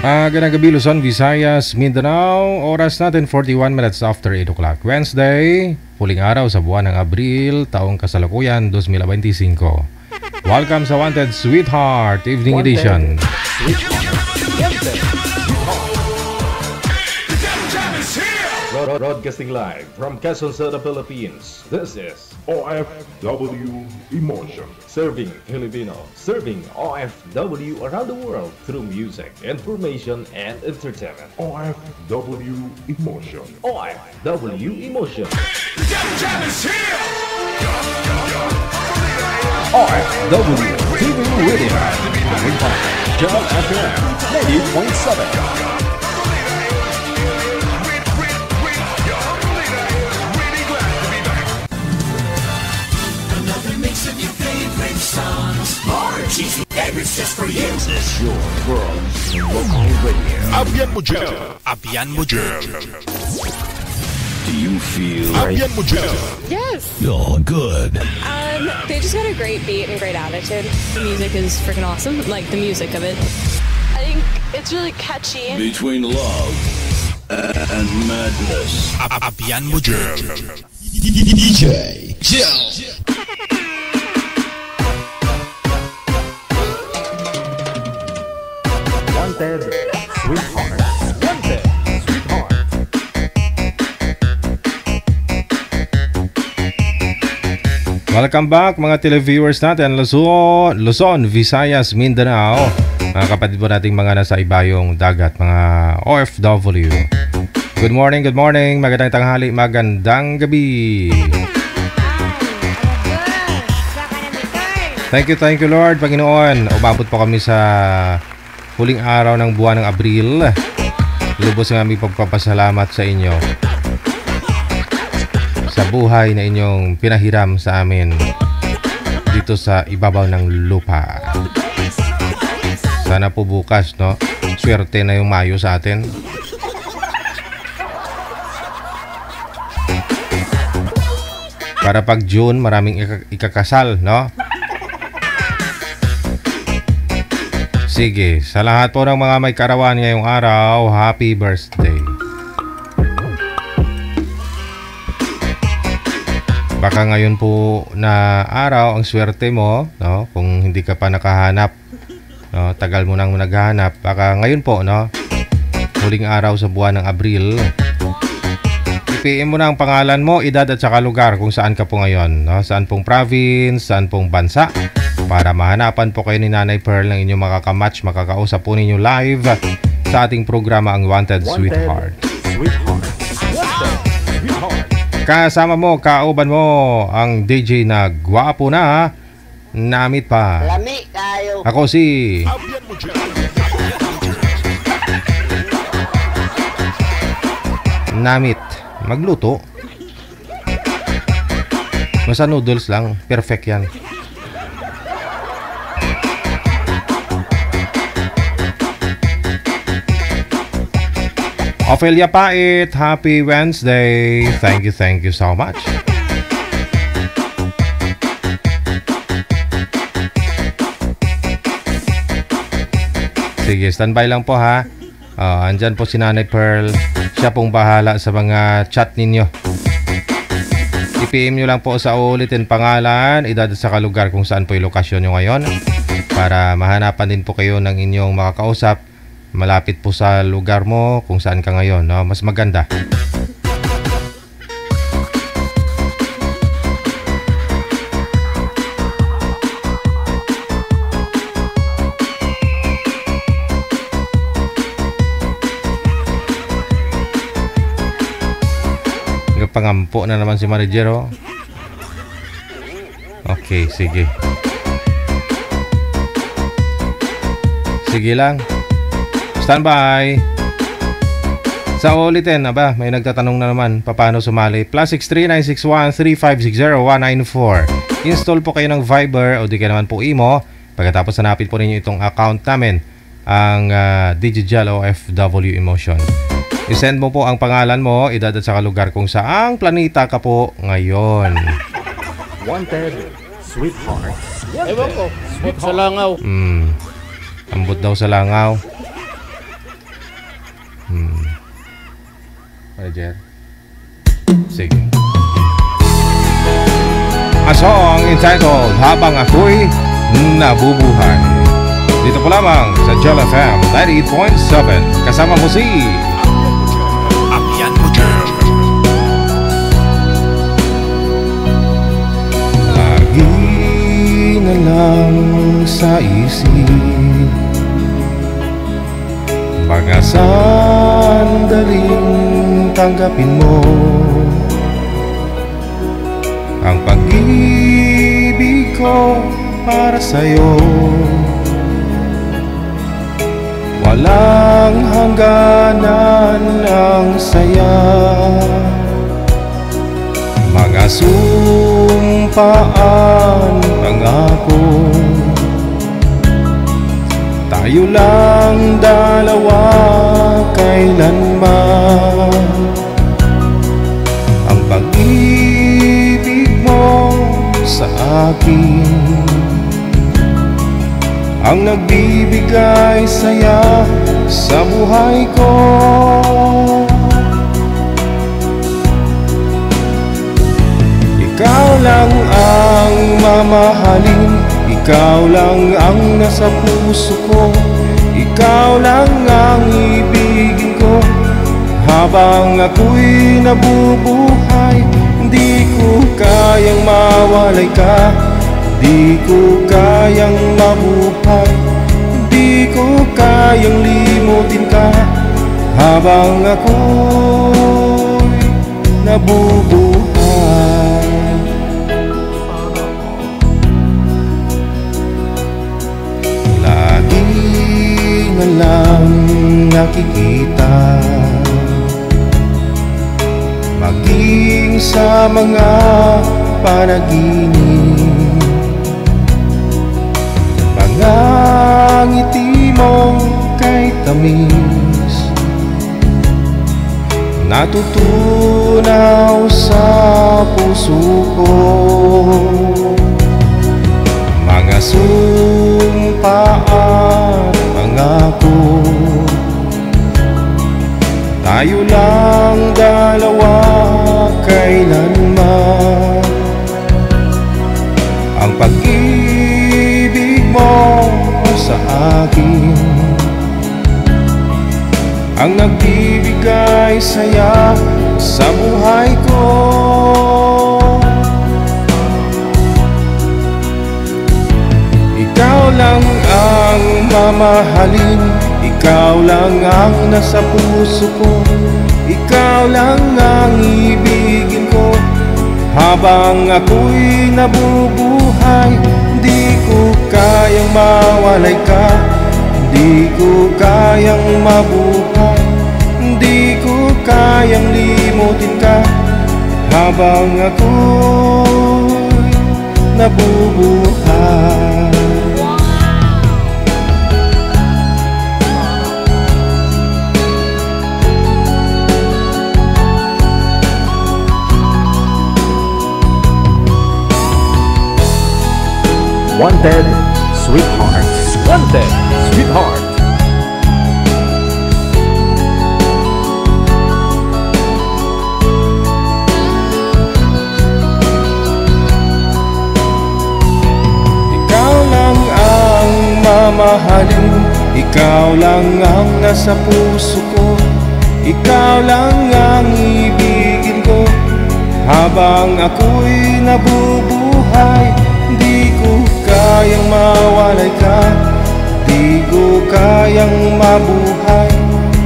Magandang gabi, Luzon, Visayas, Mindanao. Oras natin 41 minutes after 8 o'clock. Wednesday, huling araw sa buwan ng Abril, taong kasalukuyan 2025. Welcome sa Wanted Sweetheart Evening Edition. Broadcasting live from Quezon City, Philippines. This is OFW Emotion. Serving Filipino, serving OFW around the world through music, information, and entertainment. OFW Emotion. OFW Emotion. OFW TV Radio. Job FM 90.7. Favorites just for you. This is your world local radio. Abyan mo dyan. Abyan mo dyan. Do you feel Abyan mo dyan. Yes. you're good? They just got a great beat and great attitude. The music is freaking awesome. Like the music of it. I think it's really catchy. Between love and madness. Abyan mo dyan. DJ Jill. Wanted Sweetheart. Wanted Sweetheart. Welcome back mga televiewers natin, Luzon, Visayas, Mindanao. Mga kapatid po nating mga nasa ibayong dagat, mga OFW. Good morning, magandang tanghali, magandang gabi. Thank you Lord, Panginoon. Umabot po kami sa huling araw ng buwan ng Abril. Lubos ng aming pagpapasalamat sa inyo sa buhay na inyong pinahiram sa amin dito sa ibabaw ng lupa. Sana po bukas, no? Swerte na yung Mayo sa atin. Para pag June, maraming ikakasal, no? Sige, sa lahat po ng mga may karawan ngayong araw, happy birthday. Baka ngayon po na araw ang swerte mo, no? Kung hindi ka pa nakahanap, no? Tagal mo nang naghahanap. Baka ngayon po, no? Huling araw sa buwan ng Abril. I-PM mo na ang pangalan mo, edad at saka lugar kung saan ka po ngayon, no? Saan pong province, saan pong bansa, para mahanapan po kayo ni Nanay Pearl ng inyong makakamatch, makakausap po ninyo live sa ating programa ang Wanted Sweetheart. Kasama mo, kauban mo ang DJ na gwapo na namit pa. Lami kayo. Ako si Namit. Magluto. Basta noodles lang, perfect yan. Ophelia Pait, happy Wednesday. Thank you so much. Sige, standby lang po ha. Andyan po si Nanay Pearl. Siya pong bahala sa mga chat ninyo. I-PM nyo lang po sa ulitin pangalan, edad sa kalugar kung saan po yung lokasyon nyo ngayon. Para mahanapan din po kayo ng inyong makakausap. Malapit po sa lugar mo kung saan ka ngayon, no? Mas maganda. Pangampo na naman si Marijero. Okay, sige. Sige lang. Standby. Sa ulitin, aba, may nagtatanong na naman paano sumali. +63 961 3560 194. Install po kayo ng Viber o di ka naman po Imo. Pagkatapos hanapin po ninyo itong account namin, ang Digital OFW Emotion. I-send mo po ang pangalan mo, edad at saka lugar kung saang planeta ka po ngayon. Wanted Sweetheart. Wanted. Ewan ko, ambot sa langaw. Ambot daw sa langaw. manager? Sige. A song entitled Habang Ako'y Nabubuhay. Dito po lamang sa Jell FM 98.7. Kasama mo si Abyan mo dyan. lagi na lang sa isip mga sandaling tanggapin mo ang pag-ibig ko para sa'yo. Walang hangganan ang saya, mga sumpaan, pangako. Tayo lang dalawa kailanman. Ang pag-ibig mo sa akin ang nagbibigay saya sa buhay ko. Ikaw lang ang mamahalin, ikaw lang ang nasa puso ko, ikaw lang ang ibigin ko. Habang ako'y nabubuhay, hindi ko kayang mawalay ka. Di ko kayang mabuhay, di ko kayang limutin ka. Habang ako'y nabubuhay. Lagi na lang nakikita, maging sa mga panaginip, mga ngiti mo kay tamis, natutunaw sa puso ko. Mga sumpa at pangako, tayo lang dalawa kailanman. Ang pag-ibig mo sa akin ang nagbibigay saya sa buhay ko. Ikaw lang ang mamahalin, ikaw lang ang nasa puso ko, ikaw lang ang ibigin ko. Habang ako'y nabubuhay, di ko kayang mawalay ka, di ko kayang mabuhay, di ko kayang limutin ka. Habang ako'y nabubuhay. Wanted, Sweetheart. Wanted, Sweetheart. Ikaw lang ang mamahalin, ikaw lang ang nasa puso ko, ikaw lang ang ibigin ko. Habang ako'y nabubuhay, di ko kayang mawalay ka, di ko kayang mabuhay,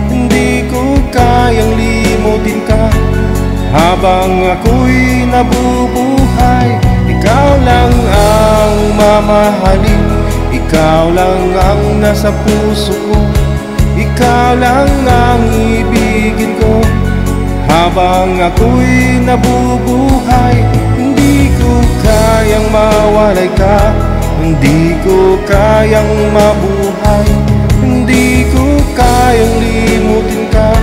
hindi ko kayang limutin ka. Habang ako'y nabubuhay, ikaw lang ang mamahalin, ikaw lang ang nasa puso ko, ikaw lang ang ibigin ko. Habang ako'y nabubuhay, hindi ko kayang mawalay ka, hindi ko kayang mabuhay, hindi ko kayang limutin ka.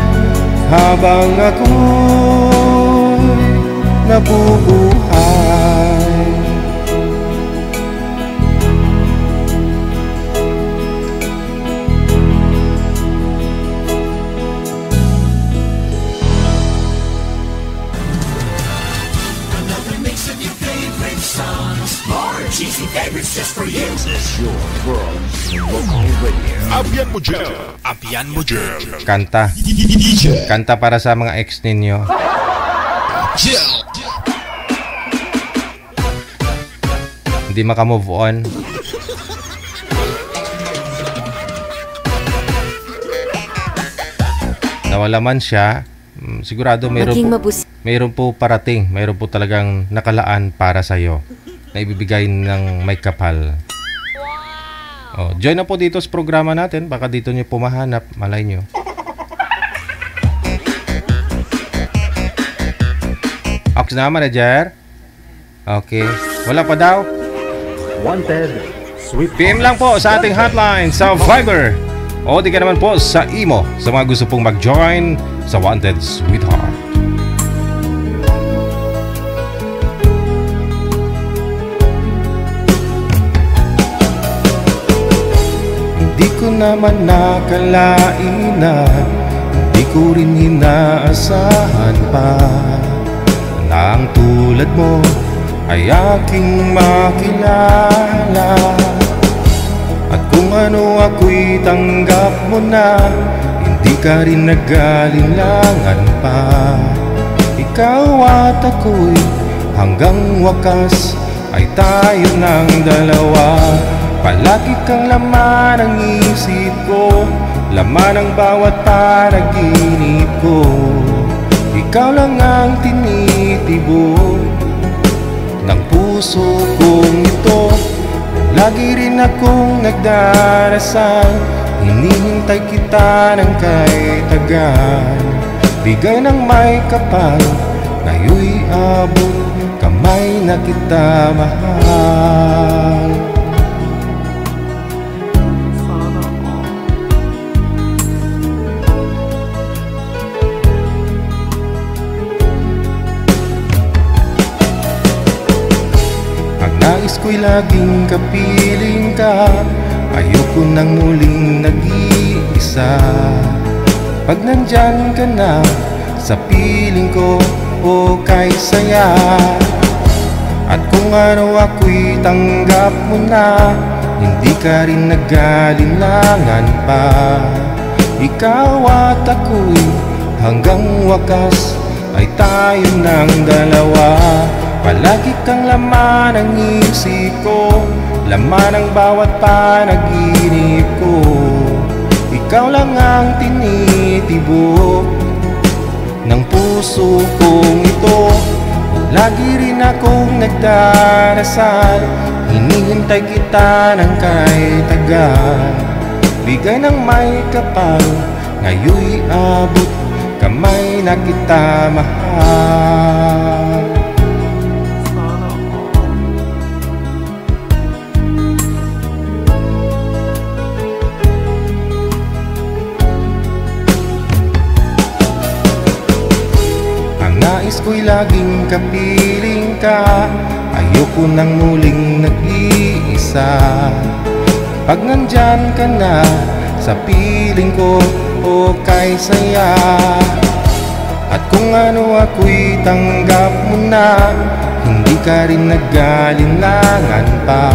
Habang ako'y nabubuhay. your girl local radio. Abian mo dyan. Abian mo dyan. Kanta. Kanta para sa mga ex ninyo. Hindi makamove on. Nawala man siya, sigurado mayroon po parating, mayroon po talagang nakalaan para sa iyo na ibibigay ng may kapal. Oh, join na po dito sa programa natin, baka dito niyo pumahanap, malay niyo. Ox na, manager. Okay, wala pa daw. Wanted, Sweet PM lang po sa ating hotline sa Viber. O di ka naman po sa Imo sa mga gusto pong mag-join sa Wanted Sweetheart. Hindi ko naman nakalain na hindi ko rin inaasahan pa na ang tulad mo ay aking makilala. At kung ano ako'y tanggap mo na, hindi ka rin nag-alinlangan pa. Ikaw at ako'y hanggang wakas ay tayo ng dalawa. Palagi kang laman ng isip ko, laman ng bawat panaginip ko. Ikaw lang ang tinitibok ng puso kong ito. Lagi rin akong nagdarasal, hinihintay kita ng kay tagal. Bigay ng may kapal, ngayon'y abot kamay na kita mahal. Nais ko'y laging kapiling ka, ayoko nang muling nag-iisa. Pag nandyan ka na sa piling ko, o kay saya. At kung ano ako'y tanggap mo na, hindi ka rin nag-alinlangan pa. Ikaw at ako'y hanggang wakas ay tayo ng dalawa. Palagi kang laman ng isip ko, laman ng bawat panaginip ko. Ikaw lang ang tinitibok ng puso kong ito. Lagi rin akong nagdarasal, hinihintay kita ng kay tagal. Bigay ng may kapal, ngayon'y abot kamay na kita mahal. Nais ko'y laging kapiling ka, ayoko nang muling nag-iisa. Pag nandyan ka na sa piling ko, o kay saya. At kung ano ako'y tanggap mo na, hindi ka rin nag-alinlangan pa.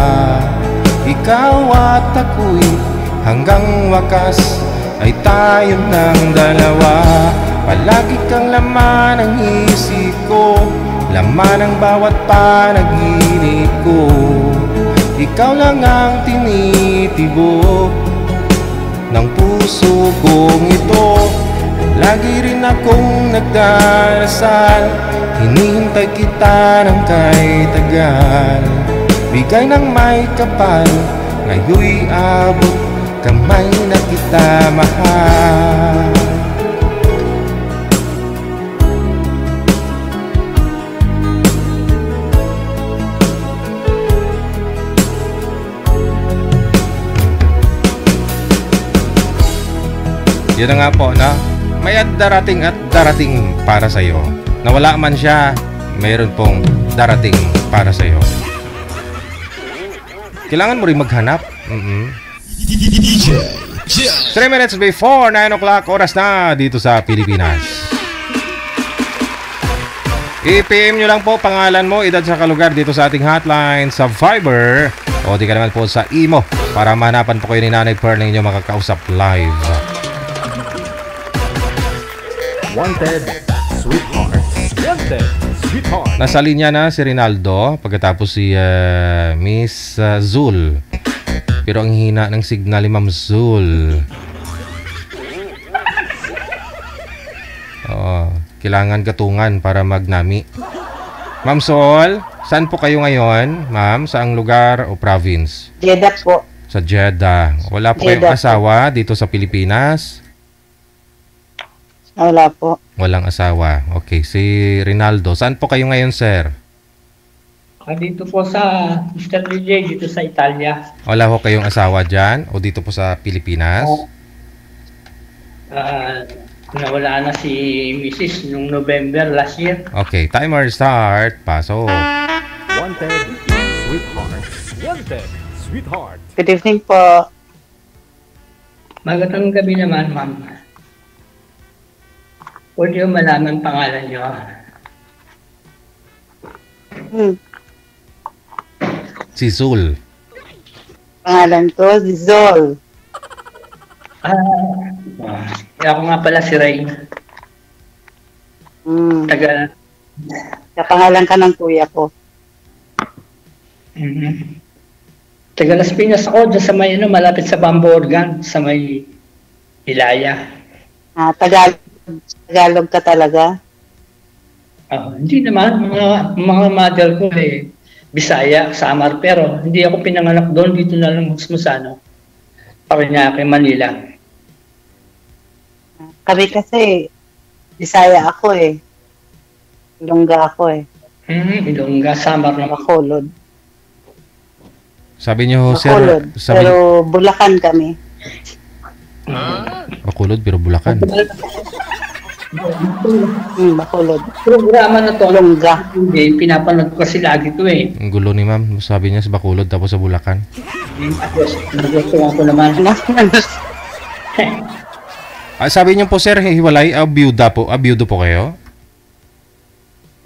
Ikaw at ako'y hanggang wakas ay tayo ng dalawa. Palagi kang laman ng isip ko, laman ng bawat panaginip ko. Ikaw lang ang tinitibok ng puso kong ito. Lagi rin akong nagdarasal, hinihintay kita ng kay tagal. Bigay ng may kapal, ngayon'y abot kamay na kita mahal. Yun na nga po, na may darating at darating para sa'yo. Nawala man siya, mayroon pong darating para sa'yo. Kailangan mo rin maghanap. 3 minutes before 9 o'clock, oras na dito sa Pilipinas. I-PM nyo lang po pangalan mo, edad sa kalugar dito sa ating hotline sa Viber O di ka naman po sa imo para mahanapan po kayo ni Nanay Pearl na inyong makakausap live. Wanted, sweetheart. Wanted, sweetheart. Nasa linya na si Rinaldo, pagkatapos si Miss Zul. Pero ang hina ng signal ni Ma'am Zul. Kailangan katungan para magnami. Ma'am Sol, saan po kayo ngayon, ma'am? Saang lugar o province? Jeddah po. Sa Jeddah. Wala po kayong Jeddah asawa dito sa Pilipinas? Wala po. Walang asawa. Okay, si Rinaldo. Saan po kayo ngayon, sir? Dito po sa Mr. DJ, dito sa Italia. Wala po kayong asawa dyan? O dito po sa Pilipinas? Nawala na si Mrs. nung November last year. Okay, timer start. Pasok. Wanted, sweetheart. Wanted, sweetheart. Good evening po. Magandang gabi naman, ma'am. Pwede yung malaman pangalan nyo? Si Zul. Pangalan ko, Zol. Ako nga pala si Ray. Taga... Kapangalan ka ng kuya ko. Taga Las Piñas ako, dyan sa may, malapit sa Bambo Organ, sa may Ilaya. Tagalog ka talaga? Hindi naman, mga mother ko Bisaya, Samar, pero hindi ako pinanganak doon, dito na lang sa Parañaque, Manila. Kami kasi, Bisaya ako Ilongga ako Ilongga, Samar naman. Bacolod. Sabi niyo, sir, Bacolod. Pero Bulacan kami. Bacolod pero Bulacan. Bacolod. Programa na to, Ilongga. pinapanood ko kasi lagi to Ang gulo ni ma'am, sabi niya sa Bacolod tapos sa Bulacan. Nagustuhan ko naman. Sabi niyo po sir, hiwalay, byudo po kayo?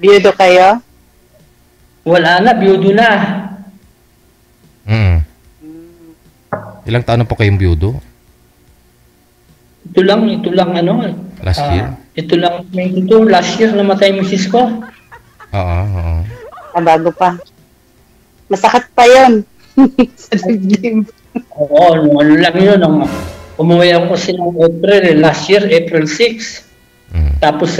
Biyudo kayo? Wala na, biyudo na. Ilang taon na po kayong byudo? Ito lang Last year? Ito lang, last year namatay misis ko. Oo. Bago pa. Masakit pa yun. Sa dibdib. Oo, ano lang yun. Umuwi ako kasi ng April, last year, April 6. Tapos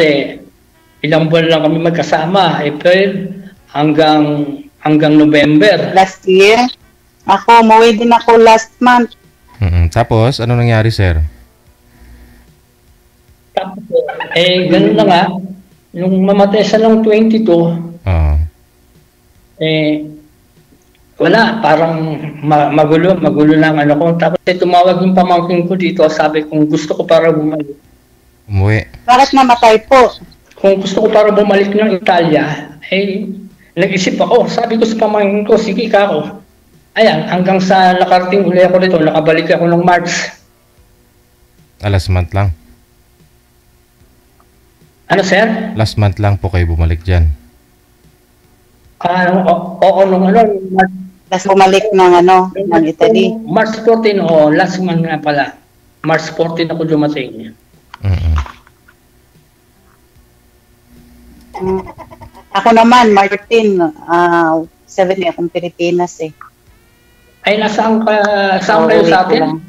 ilang buwan lang kami magkasama, April hanggang November. Last year? Ako, umuwi din ako last month. Tapos, ano nangyari, sir? Tapos, ganun na nga. Nung mamatay siya ng 22, wala, parang magulo lang ko. Tapos tumawag yung pamangkin ko dito, sabi kung gusto ko para bumalik. Umuwi. Bakit namatay po? Kung gusto ko para bumalik ng Italia, nag-isip ako. Sabi ko sa pamangkin ko, sige ka ako. Ayan, hanggang sa nakarating uli ako dito, nakabalik ako ng March. Last month lang. Ano, sir? Last month lang po kayo bumalik dyan. Oo, Tapos bumalik ng Italy. March 14, last month nga pala. March 14 ako dumating. Ako naman, Martin, 7 akong Pilipinas Ay, saan kayo sa atin?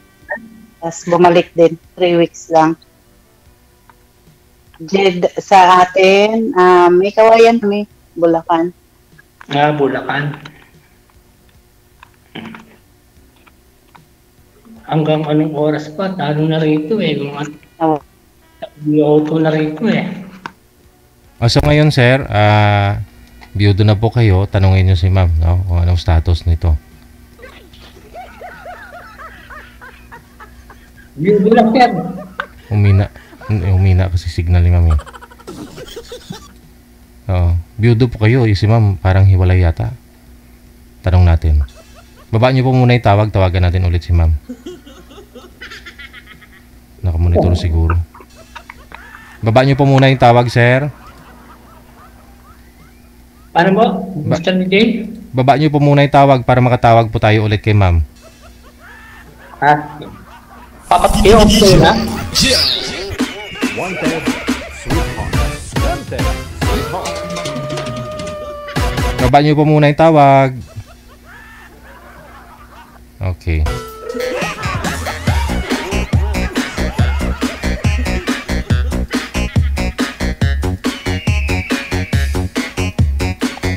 Tapos bumalik din, 3 weeks lang. Sa atin, may kawayan kami, Bulacan. Bulacan. Hanggang anong oras pa? Talo na rito mga auto na rito So ngayon sir, biyudo na po kayo, tanungin niyo si ma'am, no? Kung anong status nito. Biyudo lang sir. Umina kasi signal ni ma'am biyudo po kayo, si ma'am parang hiwalay yata. Tanong natin. Baba niyo po muna yung tawagan natin ulit si ma'am. Nakamonitor siguro. Baba niyo po muna yung tawag, sir. Paano mo? Mr. DJ? Baba niyo po muna yung tawag para makatawag po tayo ulit kay ma'am. Ha? I-off ko na? Wanted, sweetheart. Wanted, sweetheart. Baba niyo po muna yung tawag. Okay.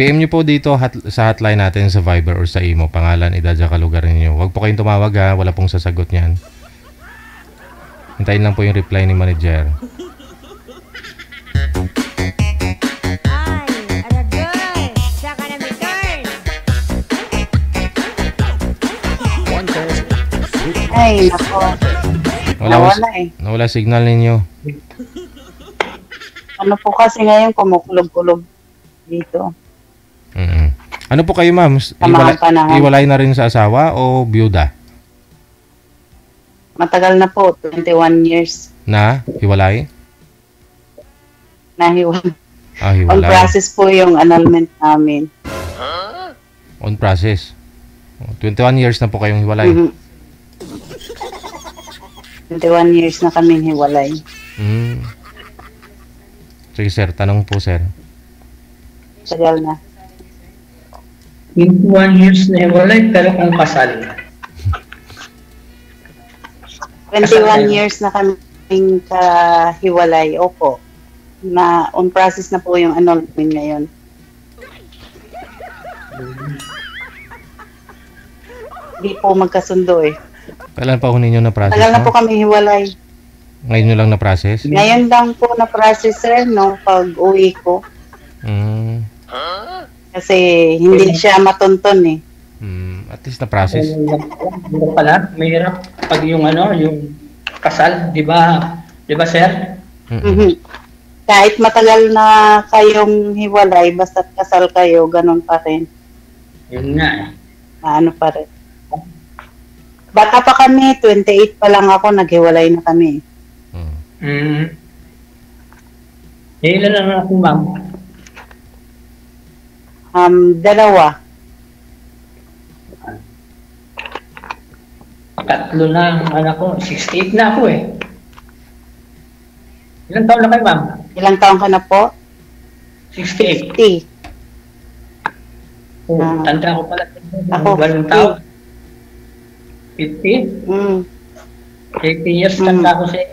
PM nyo po dito sa hotline natin sa Viber or sa Imo. Pangalan, edad, saka lugar ninyo. Huwag po kayong tumawag ha. Wala pong sasagot niyan. Hintayin lang po yung reply ni manager. Ay, nako. Nawala eh. Nawala signal ninyo. Ano po kasi ngayon kumukulog-kulog dito. Ano po kayo, ma'am? Iwalay na rin sa asawa o byuda? Matagal na po, 21 years Na? Hiwalay? na hiwalay. Ah, On hiwalay. process po yung annulment namin. On process. 21 years na po kayong hiwalay. Mhm. 21 years na kami hiwalay. Sige, sir. Tanong po, sir. Tagal na. 21 years na hiwalay, pero kung kasal. 21 years na kaming kahiwalay. Opo. Na on process na po yung annulment ngayon. Hindi po magkasundo eh. Kailan pa ho ninyo na-process? Tagal na no? po kami hiwalay. Ngayon nyo lang na-process? Ngayon lang po na-process sir, no, pag-uwi ko. Kasi hindi siya matunton eh. At least na-process. Ano pala, mahirap pag yung yung kasal, di ba? Di ba, sir? Mhm. Kahit matagal na kayong hiwalay, basta't kasal kayo, ganun pa rin. Yun nga eh. Ano pa rin. Bata pa kami, 28 pa lang ako, naghiwalay na kami. Ilan lang ako, ma'am? 2. Tatlo na ang anak ko. 68 na ako eh. Ilang taon na kayo, ma'am? Ilang taon ka na po? 68. 50. Oh, tanda ko pala. Ako, Ganun taon. 50? Mm. 80 years tanda ko siya.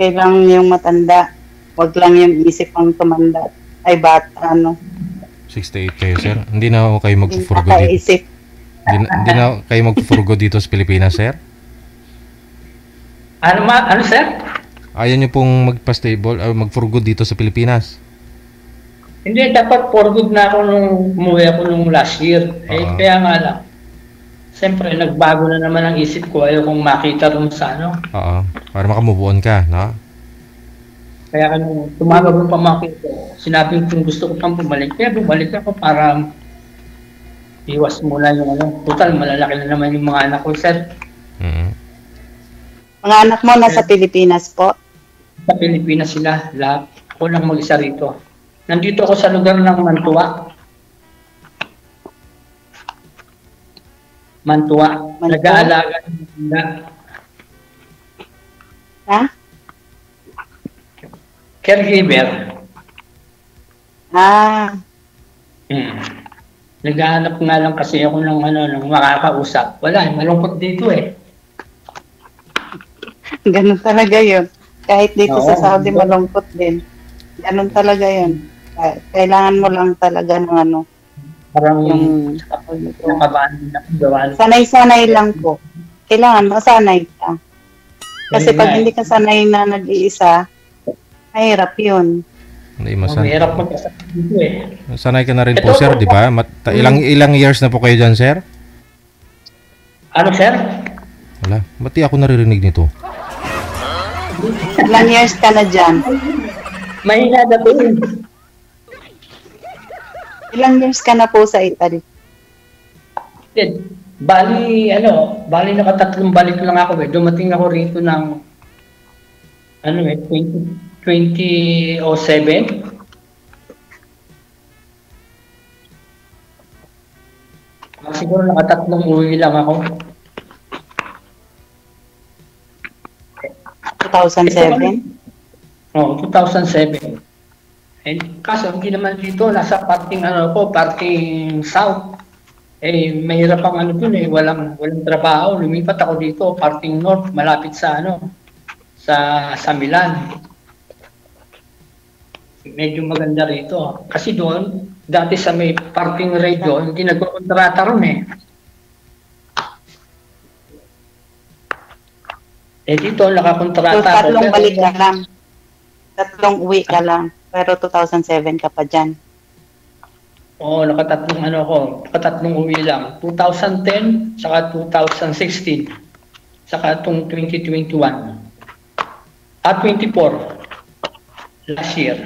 Kailang yung matanda. Wag lang yung isip ang tumanda. Ay, bata, 68 kayo, sir. Hindi na ako kayo Yung magpupurgo dito. kakaisip. Hindi na kayo magpupurgo dito sa Pilipinas, sir? Ano, sir? Ayaw nyo pong magpa-stable, magpurgo dito sa Pilipinas? Hindi, dapat for good na ako nung umuwi ako nung last year. Kaya nga lang. Siyempre, nagbago na naman ang isip ko. Ayaw kong makita rin sa Oo. Para makamove on ka, no? Kaya nung tumawag ng pamangkin ko, sinabi ko gusto ko pang bumalik. Kaya bumalik ako para iwas muna yung Total, malalaki na naman yung mga anak ko, sir. Mga anak mo nasa Pilipinas po? Sa Pilipinas sila, lahat. Ako lang mag-isa rito. Nandito ako sa lugar ng Mantua. Mantua. Nag-aalaga ng banda. Ha? Caregiver. Naghahanap nga lang kasi ako ng ng makakausap. Wala, malungkot dito eh. Ganun talaga yun. Kahit dito sa Saudi, malungkot din. Ganun talaga yun. Kailangan mo lang talaga ng Parang yung nakabahan na gawa. sanay-sanay lang po. Kailangan masanay ka. Kasi pag hindi ka sanay na nag-iisa, mahirap yun. Hindi Mahirap magkasama dito eh. Sanay ka na rin po, sir, di ba? Ilang years na po kayo dyan, sir? Ano, sir? Wala. Ba't di ako naririnig nito? Ilang years ka na dyan? Mahina na po yun. Ilang years ka na po sa Italy? Bali nakatatlong balik lang ako eh. Dumating ako rito ng 20 2007. Siguro nakatatlong uwi lang ako. 2007? Oo, 2007. Eh, kaso hindi naman dito, nasa parting parting south. Eh, mahirap ang dun eh, walang trabaho. Lumipat ako dito, parting north, malapit sa sa Milan. Medyo maganda rito. Kasi doon, dati sa may parting radio, hindi nagkokontrata ron eh. Eh dito, So, nakakontrata ako. tatlong balik ka lang. Tatlong uwi ka lang. Pero 2007 ka pa dyan. Oo, nakatatlong uwi lang. 2010, saka 2016, saka itong 2021. 24, last year.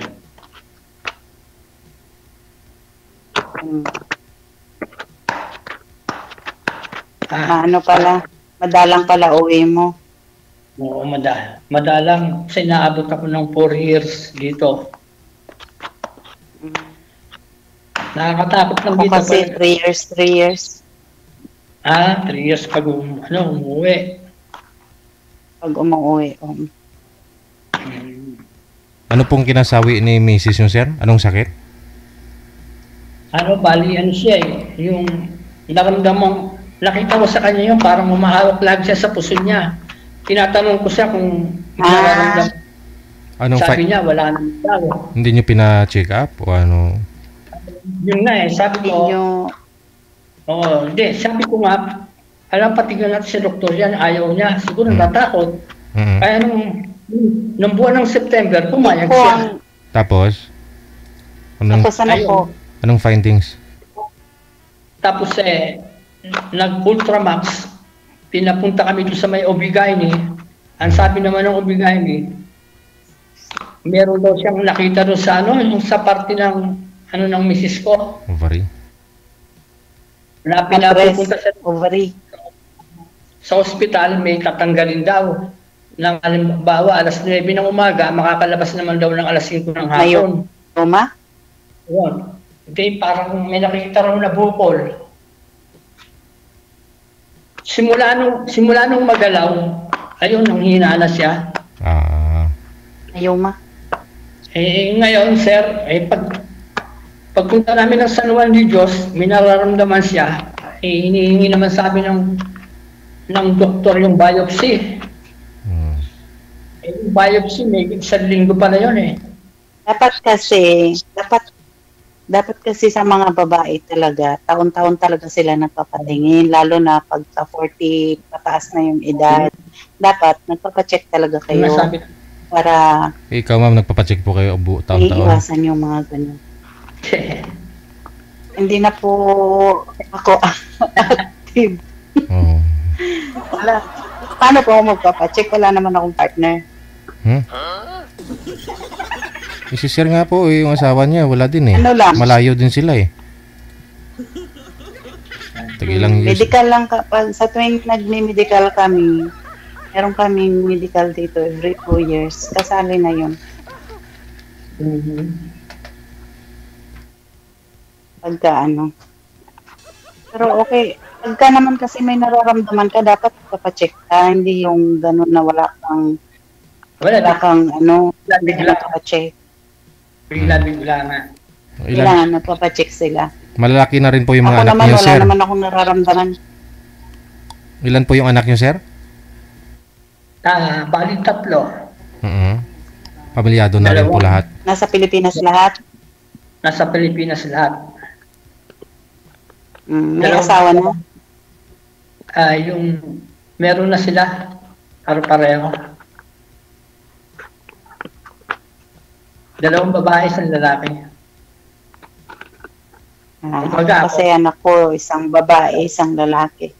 Ano pala? Madalang pala uwi mo. Oo, madalang. Kasi naabot ako ng 4 years dito. Nakakatakot lang Ako dito. kasi 3 years. 3 years pag umuwi. Pag umuwi. Ano pong kinasawi ni Mrs. yung sir? Anong sakit? Bali siya eh. Yung naramdaman, nakita ko sa kanya yung parang umahawak lagi siya sa puso niya. Tinatanong ko siya kung nararamdaman. Anong Sabi niya, wala nang daw. Hindi nyo pina-check up o ano? Yun nga eh, sabi ko, sabi ko nga, patigan natin si doktor yan, ayaw niya, siguro natakot. Kaya nung buwan ng September, pumayag siya. Tapos? Anong findings? Tapos nag-Ultramax, pinapunta kami doon sa may Obigayni. Ang sabi naman ng Obigayni, meron daw siyang nakita doon sa yung sa parte ng ng misis ko. Ovary. Na pinapunta sa ovary. Sa ospital, may tatanggalin daw. Ng halimbawa, alas 9 ng umaga, makakalabas naman daw ng alas 5 ng hapon. Tuma? Yun. Hindi, parang may nakikita raw na bukol. Simula nung magalaw, ayun, nang hina na siya. Ayuma. Ngayon, sir, pagpunta namin ng San Juan de Dios, may nararamdaman siya. Hinihingi naman sa amin ng doktor yung biopsy. Yung biopsy, may 1 linggo pa na yun eh. Dapat kasi sa mga babae talaga, taon-taon talaga sila nagpapatingin, lalo na pagka 40 pataas na yung edad. Dapat nagpapacheck talaga kayo para ikaw ma'am, nagpapacheck po kayo taon-taon? iiwasan yung mga ganyan. Hindi na po ako active. Wala. Paano po ako magpapacheck? Wala naman akong partner. Isi-share nga po yung asawa niya, wala din eh. Ano lang? Malayo din sila eh. Tagilang years. Medical lang kapag sa tuwing nagme-medical kami, meron kaming medical dito every 2 years. Kasali na yun. Pagka Pero okay. Pagka naman kasi may nararamdaman ka, dapat papacheck ka. Hindi yung gano'n na wala kang papacheck. Bigla na. Kailangan nagpapacheck sila. Malalaki na rin po yung mga ako anak naman, niyo, sir. Wala naman akong nararamdaman. Ilan po yung anak niyo, sir? Bali 3. Pamilyado na rin po lahat. Nasa Pilipinas lahat? Nasa Pilipinas lahat. May asawa na? Meron na sila. Pareho. 2 babae, 1 lalaki. Kasi anak ko, 1 babae, 1 lalaki.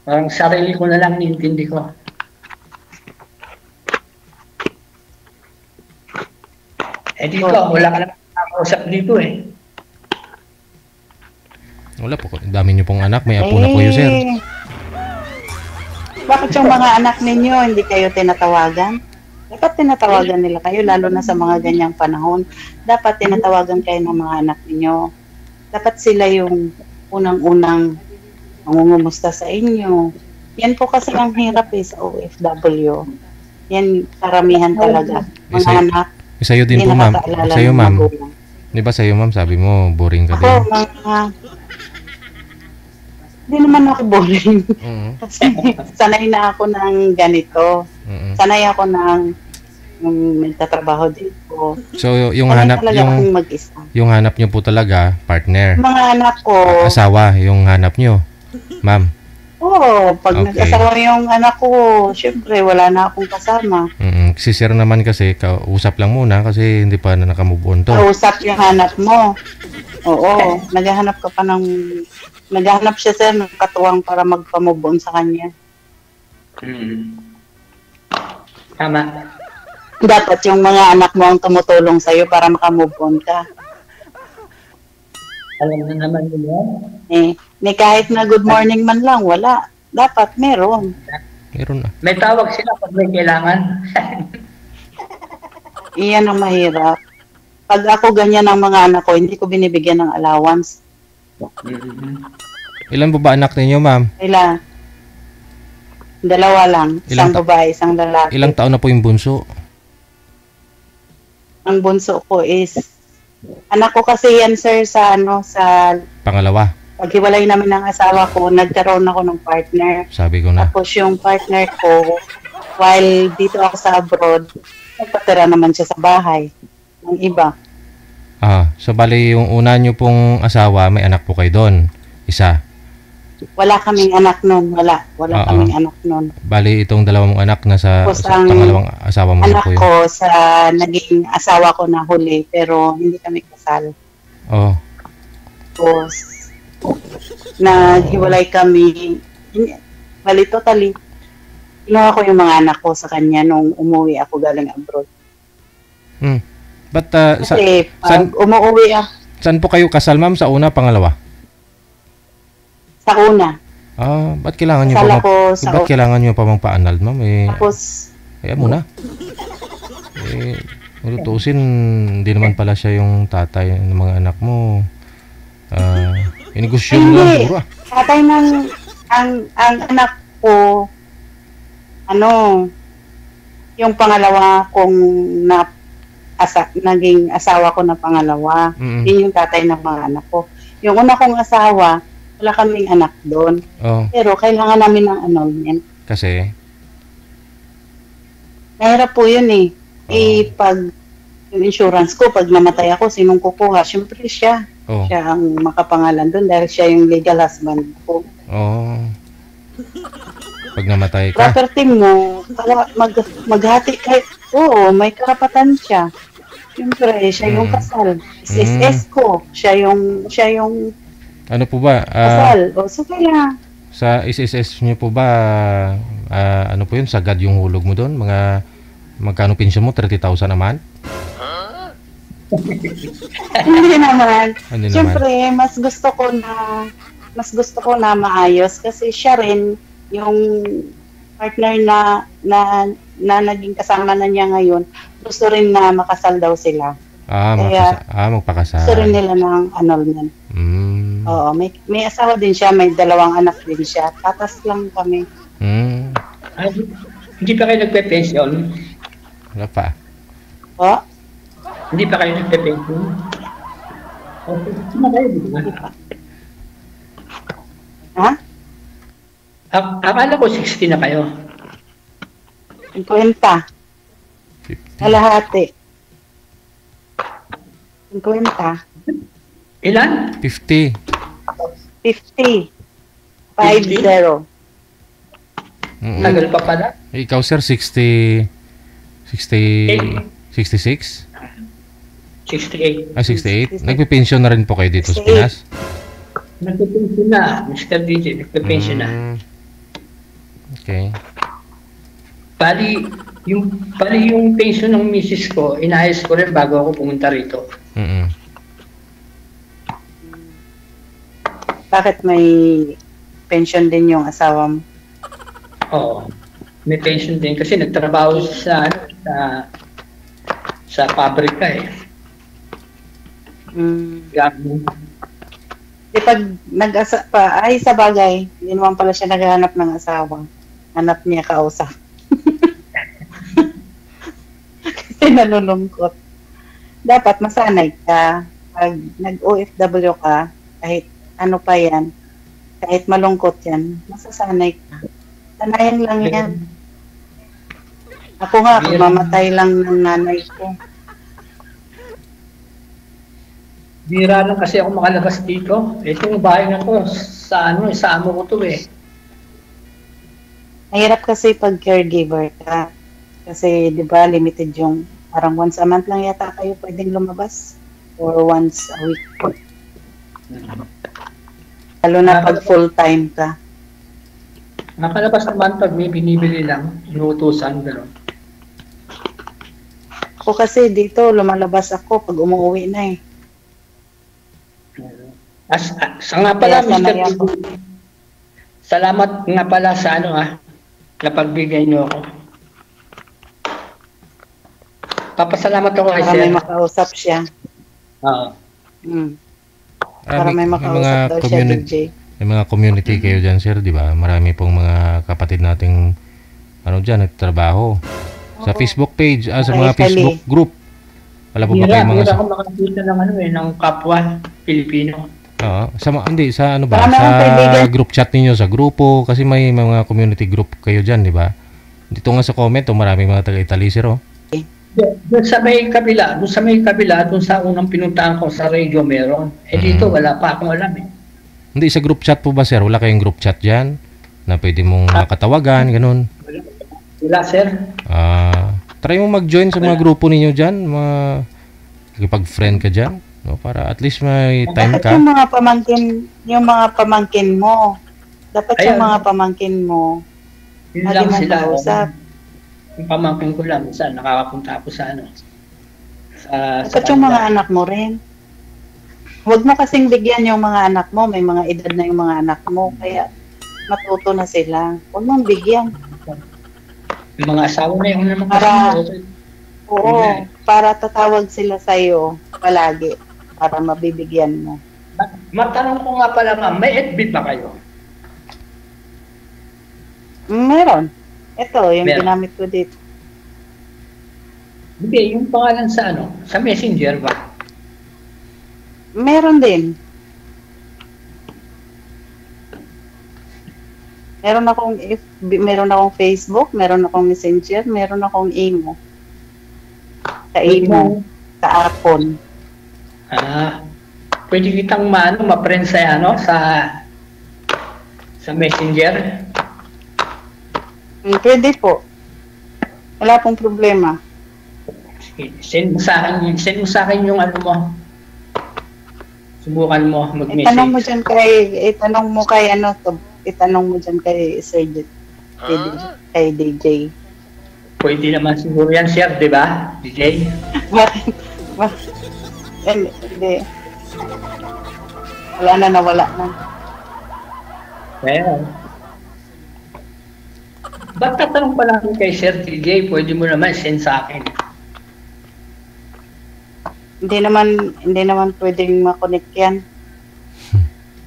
Parang sarili ko na lang nintindi ko. Dito, wala ka lang nakausap dito eh. Wala po. Dami niyo pong anak. May apo na po yun, sir. Bakit yung mga anak ninyo hindi kayo tinatawagan? Dapat tinatawagan nila kayo, lalo na sa mga ganyang panahon. Dapat tinatawagan kayo ng mga anak ninyo. Dapat sila yung unang-unang mangungumusta sa inyo. Yan po kasi ang hirap sa OFW. Yan karamihan talaga. Mga anak, Sa'yo din hindi po, ma'am. nakakaalala Sa'yo, ng ma'am. magulang. Di ba sa'yo, ma'am, sabi mo, boring ka Ako, din. hindi naman ako boring. Mhm. Kasi sanay na ako ng ganito. Mhm. Sanay ako ng nagtatrabaho dito. So, yung Sanay hanap, talaga akong mag-isa. yung hanap nyo po talaga, partner. Mga anak ko, Asawa, yung hanap nyo. Ma'am. pag Okay. nag-asawa yung anak ko, syempre wala na akong kasama. Si Sir naman kasi, kausap lang muna kasi hindi pa na nakamove on to. Kausap yung hanap mo. Oo, naghahanap siya sir ng katuwang para magpa-move on sa kanya. Tama. Dapat yung mga anak mo ang tumutulong sa'yo para makamove on ka. Alam na naman nila. Kahit na good morning man lang, wala. Dapat meron. Meron na. May tawag sila pag may kailangan. Iyan ang mahirap. Pag ako ganyan ang mga anak ko, hindi ko binibigyan ng allowance. Ilan po ba anak ninyo, ma'am? Ilan? Dalawa lang. Isang babae, isang lalaki. Ilang taon na po yung bunso? Ang bunso ko is, anak ko kasi yan sir sa Pangalawa, paghiwalay namin ng asawa ko, nagkaroon ako ng partner. sabi ko na. Tapos yung partner ko, while dito ako sa abroad, nagpatira naman siya sa bahay ng iba. So bali yung una nyo pong asawa, may anak po kayo doon. Isa. Wala kaming anak nun. Wala kaming anak nun. Bali itong dalawang anak na sa Tapos pangalawang asawa mo na anak po yun. ko sa naging asawa ko na huli, pero hindi kami kasal. Tapos, naghiwalay kami. Bali, totally. Kinuha ko yung mga anak ko sa kanya nung umuwi ako galing abroad. But, Kasi pag umuwi ako saan po kayo kasal, ma'am? Sa una, pangalawa? sa una, Ba't kailangan nyo kasal pa ako sa ba't kailangan nyo pa mang pa-anal, ma'am? tapos, Kaya mo na. Tutusin, hindi naman pala siya yung tatay ng mga anak mo. Inegosyo mo lang, hindi. siguro. Tatay ng, ang anak ko, yung pangalawa kong naging asawa ko na pangalawa. Yun yung tatay ng mga anak ko. Yung una kong asawa, wala kaming anak doon. Pero kailangan namin ng annulment. Kasi? Mahirap po yun pag yung insurance ko, pag namatay ako, sinong kukuha? Siyempre siya. Siya ang makapangalan doon dahil siya yung legal husband ko. Pag namatay ka? Property mo, maghati kayo. Oo, may karapatan siya. Siyempre, siya yung kasal. SSS ko. Siya yung ano po ba? kasal. So kaya, Sa SSS nyo po ba, ano po yun, sagad yung hulog mo doon? Magkano pensyon mo? 30,000 naman? hindi naman. Hindi naman. Siyempre, mas gusto ko na maayos kasi siya rin yung partner na naging kasama na niya ngayon, gusto rin na makasal daw sila. Magpakasal. Gusto rin nila ng annulment. Oo, may asawa din siya, may 2 anak din siya. Tatas lang kami. Hindi pa kayo nagpe-pension? Wala pa. Hindi pa kayo nagpe-pension? Hindi kayo, di ba? Akala ko 60 na kayo. 50. Kalahati. 50. Ilan? 50. 50. 50. Tagal pa pala. Ikaw, sir, 66? 68. 68? Nagpe-pension na rin po kayo dito sa Pinas? Nagpe-pension na. Mr. DJ, nagpe-pension na. Okay. Bali yung pension ng misis ko, inayos ko rin bago ako pumunta rito. Bakit may pension din yung asawa mo? Oo. May pension din kasi nagtrabaho sa ano, sa pabrika eh. Gabi. Pag nag-asa pa, ay sa bagay, hindi naman pala siya naghahanap ng asawa. Hanap niya kausap. Kasi nalulungkot. Dapat masanay ka. Pag nag-OFW ka, kahit ano pa yan, kahit malungkot yan, masasanay ka. Sanayan lang yan. Ako nga, mamatay lang ng nanay ko. Bira lang kasi ako makalabas dito. Ito yung bahay na to. Sa ano, sa amo ko to eh. Mahirap kasi pag caregiver ka. Kasi, di ba, limited yung parang once a month lang yata kayo pwedeng lumabas. Or once a week. Lalo na pag full-time ka. Nakalabas naman pag may binibili lang. Inuutusan, gano'n. Ako kasi dito, lumalabas ako pag umuwi na eh. Sa nga pala, Kaya sanay Mr. ako. Salamat nga pala sa ano napagbigay niyo ako. Papasalamat ako kay Para Sir. may makausap siya. Oo. Para may makausap daw siya, DJ. May mga community kayo dyan, sir, di ba? Marami pong mga kapatid nating nagtatrabaho. Sa Facebook page, sa mga Facebook group. Wala po ba kayo mga... Hira ako makakita ng ng kapwa Pilipino. Oo. Hindi, sa ano ba? Marami akong Sa kaibigan. group chat ninyo, sa grupo. Kasi may mga community group kayo dyan, di ba? Dito nga sa comment, maraming mga taga-Italy, sir, oh. Doon sa may kabila, doon sa unang pinuntahan ko sa radio meron. Dito wala pa akong alam eh. Hindi, sa group chat po ba, sir? Wala kayong group chat dyan? Na pwede mong makatawagan, ganun. Wala, sir. Try mo mag-join sa mga grupo ninyo dyan. Makipag-friend ka dyan. No? Para at least may time Dapat ka. yung mga pamangkin mo. Dapat yung Ayun. mga pamangkin mo. Yun Lagi lang mong sila. kausap. Yung pamangkin ko lang, saan nakakapunta ako sa ano. Dapat yung mga anak mo rin. Huwag mo kasing bigyan yung mga anak mo. May mga edad na yung mga anak mo. Kaya matuto na sila. Huwag mong bigyan. Yung mga asawa na yung naman Para- kasi. Oo. Para tatawag sila sa'yo palagi. Para mabibigyan mo. Matanong ko nga pala ma'am, may FB ba kayo? Meron. Ito, yung Meron. ginamit ko dito. Hindi, yung pangalan sa ano, sa Messenger ba? Meron din. Meron akong Facebook, meron akong Messenger, meron akong Imo. Sa Imo, sa Apple. Pwede kitang ma-friend sa ano, sa Messenger. Pwede po. Wala pong problema. Send mo sa akin yung ano mo. Subukan mo mag-message. Itanong mo kay Sir kay DJ. Pwede naman siguro yan, sir, di ba? DJ? Hindi. Wala na, nawala na. Well, ba't tatanong pa lang kay Sir DJ, pwede mo naman send sa akin. Hindi naman pwedeng makonect yan.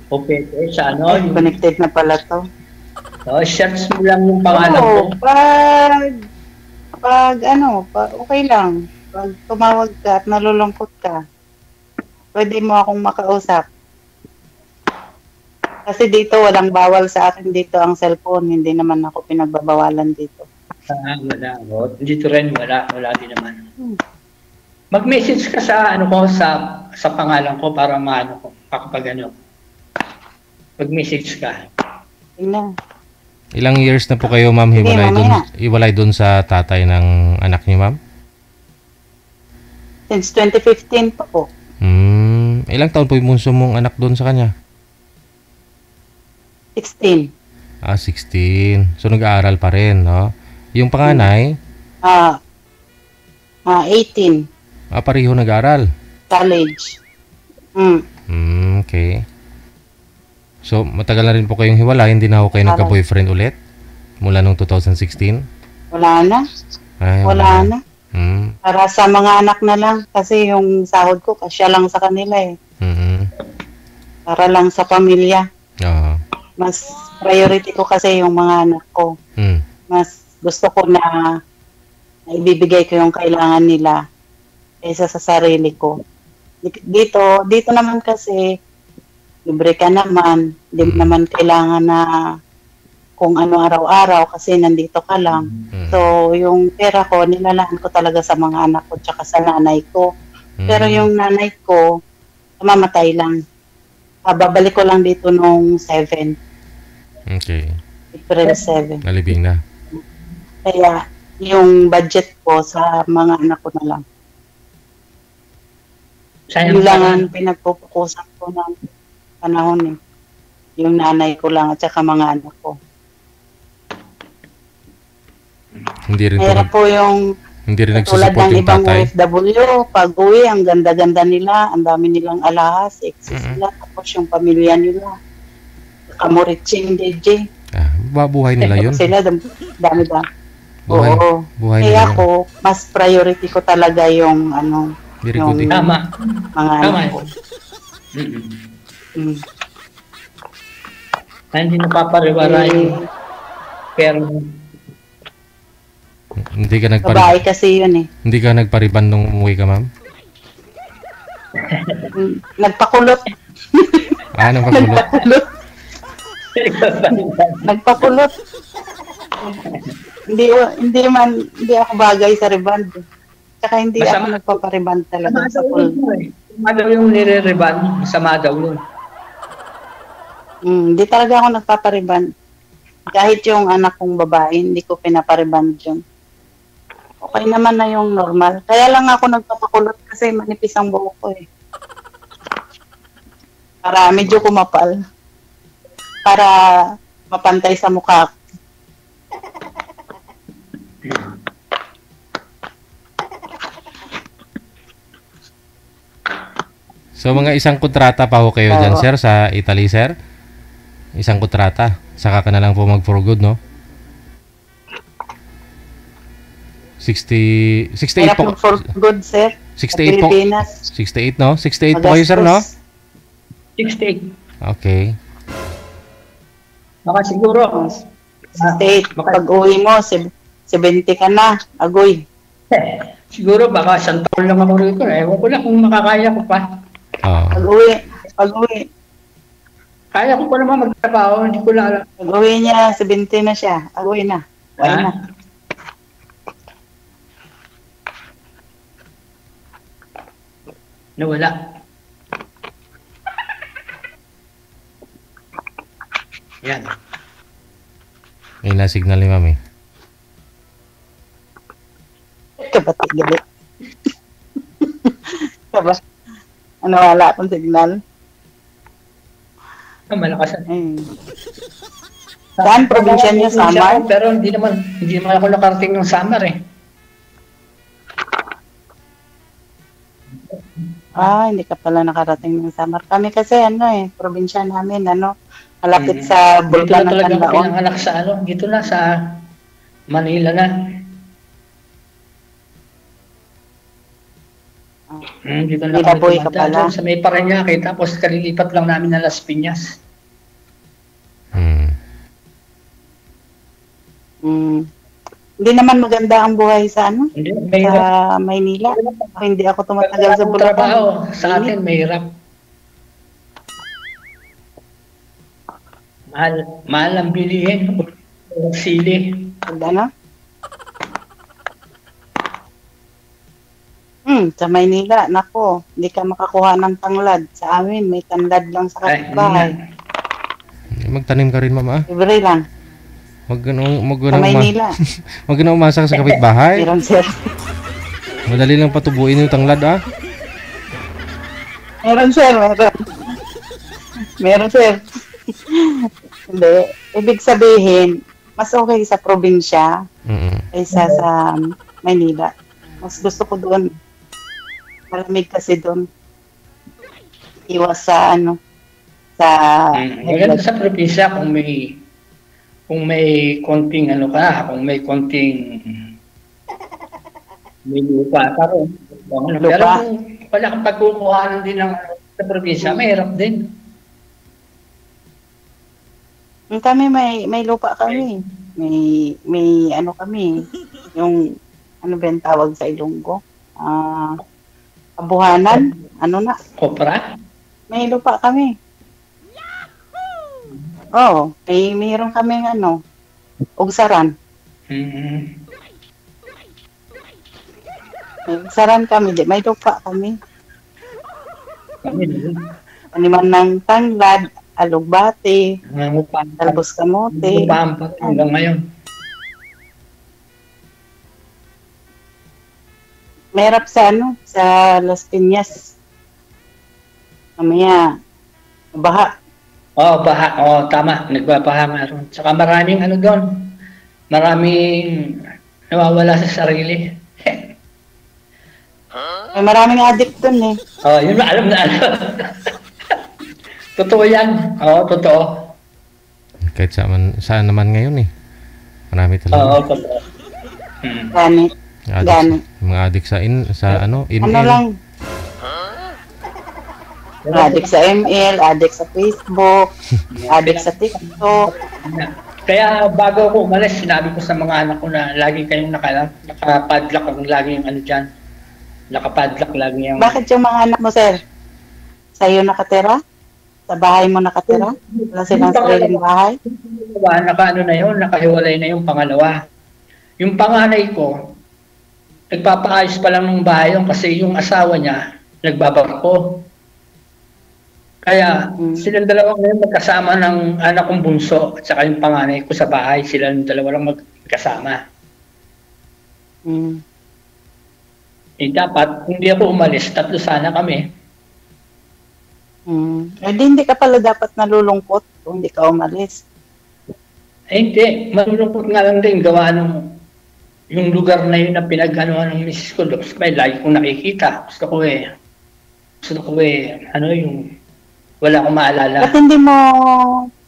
Okay, sa ano? Ay, connected na pala to. Search mo lang yung pangalan ko. Okay lang. Pag tumawag ka at nalulungkot ka, pwede mo akong makausap. Kasi dito, walang bawal sa akin dito ang cellphone. Hindi naman ako pinagbabawalan dito. Wala. Dito rin, wala din naman. Mag-message ka sa ano ko, sa pangalan ko para maano ko, kapag ano. Mag-message ka. Tingnan. Ilang years na po kayo, ma'am, hiwalay dun sa tatay ng anak niyo, ma'am? Since 2015 pa po. Ilang taon po yung bunso mong anak dun sa kanya? 16. 16. So, nag-aaral pa rin, no? Yung panganay? 18. Pareho nag-aaral? College. Okay. So, matagal na rin po kayong hiwalay, hindi na ako kayo nagka-boyfriend ulit? Mula nung 2016? Wala na. Ay, Wala na. Mm. Para sa mga anak na lang. Kasi yung sahod ko, kasya lang sa kanila eh. Mm. Para lang sa pamilya. Oo. Mas priority ko kasi yung mga anak ko. Mm. Mas gusto ko na ibibigay ko yung kailangan nila kaysa sa sarili ko. Dito naman kasi, libre ka naman. Hindi mo naman kailangan na kung ano araw-araw kasi nandito ka lang. So, yung pera ko, nilalaan ko talaga sa mga anak ko tsaka sa nanay ko. Pero yung nanay ko, mamatay lang. Babalik ko lang dito nung 7. Okay. April 7. Nalibing na. Kaya, yung budget ko sa mga anak ko na lang. Yun lang ang pinagpupukusan ko ng panahon eh. Yung nanay ko lang at saka mga anak ko. Hindi rin Mahirap po yung hindi rin tulad nagsusupport ng yung ibang tatay. OFW, pag uwi, ang ganda-ganda nila, ang dami nilang alahas, sexy sila, tapos yung pamilya nila. Kamuritsing, DJ. Ah, buhay nila yun. Sila, dami ba? Buhay, Oo. buhay Kaya nila yun. ako, mas priority ko talaga yung Very yung good. Tama. mga Tama. anak ko. Mm. Hindi napapariwara yung pero Hindi ka Babae kasi yun eh. Hindi ka nagpariban nung umuwi ka, ma'am? Nagpakulot. Anong pakulot? Nagpakulot. Hindi ako bagay sa rebound. Tsaka hindi Masama. ako nagpaparebound talaga Masama sa daw pool. yun, eh. Masama daw yung nire-reban. Masama daw yun. Hindi talaga ako nagpaparebound. Kahit yung anak kong babae, hindi ko pinaparebound yun. Okay naman na yung normal. Kaya lang ako nagpapakulot kasi manipis ang buhok ko eh. Para medyo kumapal. Para mapantay sa mukha ko. So, mga isang kontrata pa ho kayo dyan, sir, sa Italy, sir? Isang kontrata. Saka ka na lang po mag-for good, no? 68 Hirap po. for good, sir. 68 po. Pilipinas. 68, no? 68 po kayo, sir, no? 68. Okay. Baka siguro. State, pag uwi mo, 70 ka na, agoy. Siguro baka isang taon lang ako rito. Ewan ko lang kung makakaya ko pa. Oo. Pag uwi, Kaya ko pa naman magtrabaho. Hindi ko lang alam. pag uwi niya, 70 na siya, agoy na. Why Ha? na? Nawala. Yan. May na-signal ni mami. Kabatik galit. Kaba? Ano, wala akong signal? Malakas. Saan? Probinsya niyo, Samar? Pero hindi naman ako nakarating ng Samar eh. Hindi ka pala nakarating ng Samar. Kami kasi, probinsya namin, malapit sa Dito Bulkan na ng talaga ako Canlaon. pinanganak sa dito na sa Manila na. Dito na Bilaboy ka tumanda. pala. Sa may Parañaque, tapos kalilipat lang namin na Las Piñas. Hindi naman maganda ang buhay sa Hindi, sa mahirap. Maynila. Hindi ako tumatagal sa Ang Bulacan. trabaho sa atin, mahirap. Mahal ang bilihin. Sili. Ano? Sa Maynila, nako, hindi ka makakuha ng tanglad. Sa amin, may tanglad lang sa kapitbahay. Magtanim ka rin, mama. Libre lang. Wag Sa na Maynila. umasa ka sa kapitbahay. Meron, sir. Madali lang patubuin yung tanglad, ah. Meron, sir. Meron, sir. Hindi. Ibig sabihin, mas okay sa probinsya kaysa sa Maynila. Mas gusto ko doon. Malamig kasi doon. Iwas sa sa Maganda sa probinsya kung may kung may konting ano ka, kung may konting may lupa ka ron. Ano, pero kung wala kang pagkukuhanan din ng sa probinsya, mahirap din. Kami may lupa kami. May ano kami, yung ano ba yung tawag sa Ilonggo? Kabuhanan, ano na? Kopra? May lupa kami. Oo, mayroon kaming ano, ugsaran. Mm-hmm. May ugsaran kami, may lupa kami. Kami din. Paniman ng tanglad, alugbate, Nangungupahan pa. talbos kamote. Nangungupahan pa hanggang ngayon. Merap sa ano, sa Las Piñas. Mamaya, baha. Baha. Tama. Nagbabaha nga ron. Tsaka maraming ano doon. Maraming nawawala sa sarili. May maraming addict dun eh. Yun na, alam na. Totoo yan. Totoo. Kahit saan naman ngayon eh. Marami talaga. Totoo. Gani. Mga adik sa ano, in. Ano lang. Addict sa ML, addict sa Facebook, addict sa TikTok. Kaya bago ako umalis, sinabi ko sa mga anak ko na lagi kayong nakapadlock ang lagi yung ano dyan. Nakapadlock lagi yung... Bakit yung mga anak mo, sir? Sa'yo nakatira? Sa bahay mo nakatira? Wala silang sariling bahay? Nakaano na yun, nakahiwalay na yung pangalawa. Yung panganay ko, nagpapaayos pa lang ng bahay yun kasi yung asawa niya, nagbabarko. Kaya silang dalawa ngayon magkasama ng anak kong bunso at saka yung panganay ko sa bahay. Silang dalawa lang magkasama. Dapat, hindi ako umalis, 3 sana kami. Hindi ka pala dapat nalulungkot kung hindi ka umalis. Hindi, malulungkot nga lang din gawa nung yung lugar na yun na pinag-anuhan ng misis ko. May lagi kong nakikita. Gusto ko ano yung wala akong maalala. Ba't hindi mo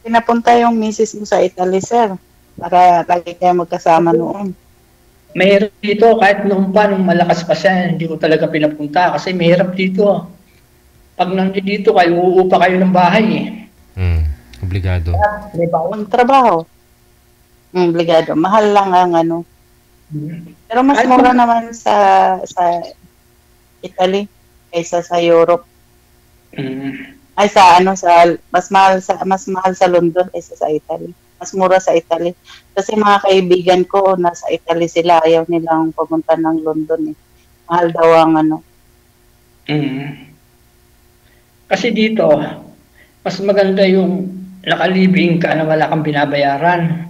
pinapunta yung misis mo sa Italy, sir? Para lagi kayo magkasama noon. Mahirap dito, kahit noon pa, nung malakas pa siya, hindi ko talaga pinapunta kasi mahirap dito. Pag nandito kayo, uupa kayo ng bahay eh. Obligado. May bawang trabaho. Obligado. Mahal lang ang ano. Pero mas mura naman sa Italy kaysa sa Europe. Ay mas mahal sa London kaysa sa Italy. Mas mura sa Italy. Kasi mga kaibigan ko nasa Italy sila, ayaw nilang pumunta ng London eh. Mahal daw ang ano. Kasi dito, mas maganda yung nakalibing ka na wala kang binabayaran.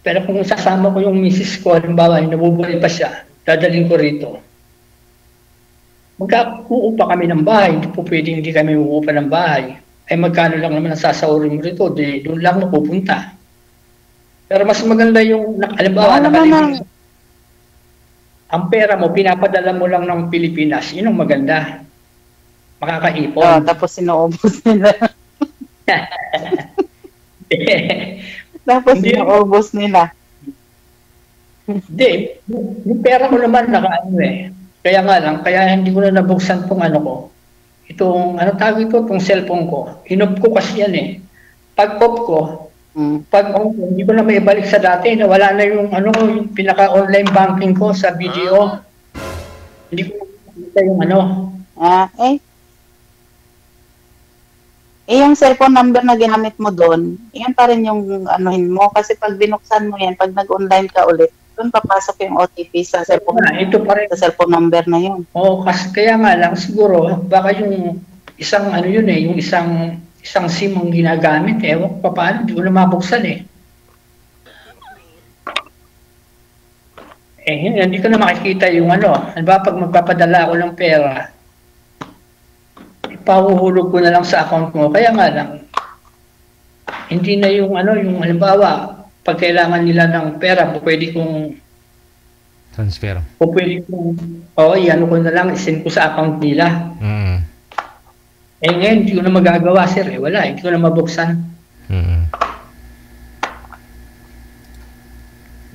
Pero kung sasama ko yung misis ko, halimbawa, nabubuhay pa siya, dadalhin ko rito. Magkauupa kami ng bahay, hindi po pwedeng hindi kami uupa ng bahay. Ay magkano lang naman ang sasaurin mo rito, doon lang mapupunta. Pero mas maganda yung, halimbawa, ang pera mo, pinapadala mo lang ng Pilipinas, yun ang maganda. Makakaipon. Tapos sinuubos nila. Tapos sinuubos nila. Hindi, yung pera ko naman nakaano eh. Kaya nga lang, kaya hindi ko na nabuksan tong ano ko. Itong, ano tawag ito, itong cellphone ko. Inop ko kasi yan eh. Pag pop ko, hindi ko na may balik sa dati, nawala na yung, ano, yung pinaka-online banking ko sa video. Hindi ko nakikita yung ano. Yung cellphone number na ginamit mo doon, yan pa rin yung anuhin mo. Kasi pag binuksan mo yan, pag nag-online ka ulit, doon papasok yung OTP sa cellphone, ito pa rin. Sa cellphone number na yun. Kasi kaya nga lang, siguro, baka yung isang ano yun eh, yung isang SIM ang ginagamit eh. Ewan ko pa paano, hindi ko na mabuksan eh. Hindi ko na makikita yung ano. Diba, pag magpapadala ako ng pera, ipahuhulog ko na lang sa account mo. Kaya nga lang, hindi na yung ano, yung halimbawa, pag kailangan nila ng pera, pwede kong transfer. Pwede kong, ano ko na lang, isend ko sa account nila. Ngayon, hindi ko na magagawa, sir. Wala, hindi ko na mabuksan.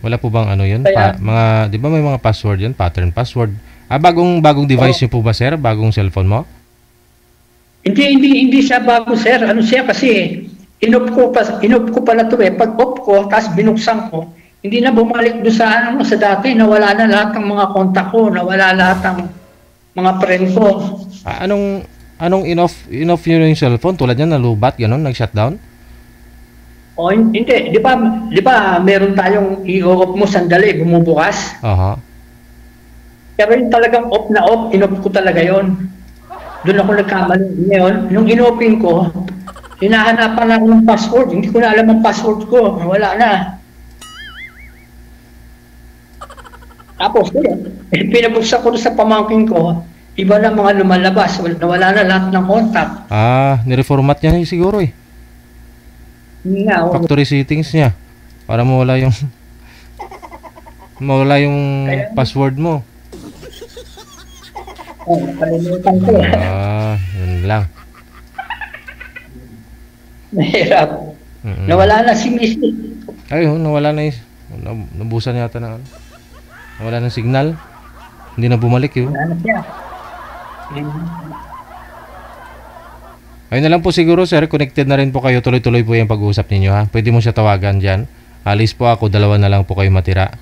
Wala po bang ano yun? Kaya- Mga, di ba may mga password yun? Pattern password. Bagong device niyo po ba, sir? Bagong cellphone mo? Hindi siya bago, sir. Ano siya kasi, inop ko pala to eh. Pag off ko, tapos binuksan ko, hindi na bumalik doon sa dati. Nawala na lahat ng mga kontak ko, nawala lahat ng mga friend ko. Anong in-off nyo yung cellphone? Tulad yan, nalubat, gano'n, nag-shutdown? O hindi, di ba meron tayong i-off mo sandali, bumubukas? Aha. Pero yung talagang off na off, in-off ko talaga yon. Doon ako nagkamali. Ngayon, nung in-open ko, hinahanapan ako ng password. Hindi ko na alam ang password ko. Wala na. Tapos, pinabuksan ko sa pamangkin ko, iba na mga lumalabas. Wala na lahat ng contact. Nireformat niya siguro eh. Hindi nga. Factory settings niya. Para mawala yung password mo. Kalimutan ko. Yun lang. Mahirap. Nawala na si Missy. Ayun, nawala na nabusan yata na ano. Nawala ng signal. Hindi na bumalik yun. Wala na siya. Ayun na lang po siguro, sir. Connected na rin po kayo. Tuloy-tuloy po yung pag-uusap ninyo, ha? Pwede mo siya tawagan dyan. Alis po ako. 2 na lang po kayo matira.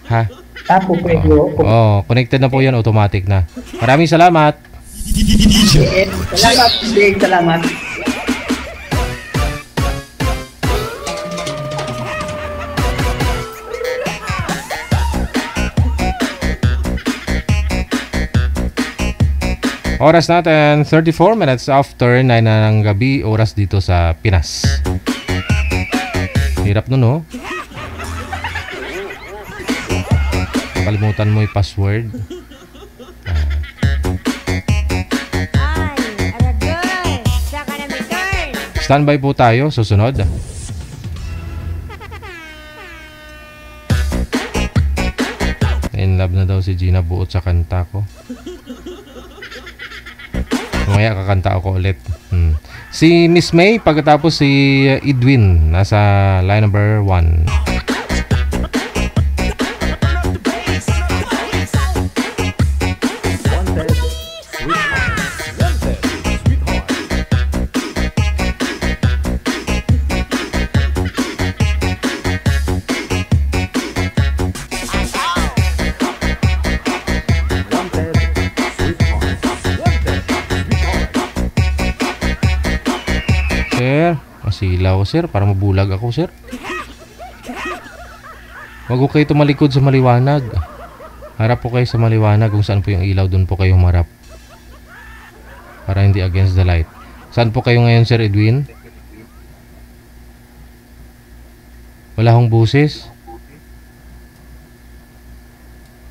Ha? Tapos pwede Connected na po yan. Automatic na. Maraming salamat. Salamat. Salamat. Oras natin, 34 minutes after 9 na ng gabi, oras dito sa Pinas. Hirap nun, no? Kalimutan mo yung password. Standby po tayo, susunod. In love na daw si Gina buot sa kanta ko. Mamaya kakanta ako ulit. Si Miss May, pagkatapos si Edwin, nasa line number 1. Sir, masilaw sir, para mabulag ako sir. Wag ko kayo tumalikod sa maliwanag. Harap po kayo sa maliwanag, kung saan po yung ilaw, doon po kayo humarap. Para hindi against the light. Saan po kayo ngayon, Sir Edwin? Wala hong busis?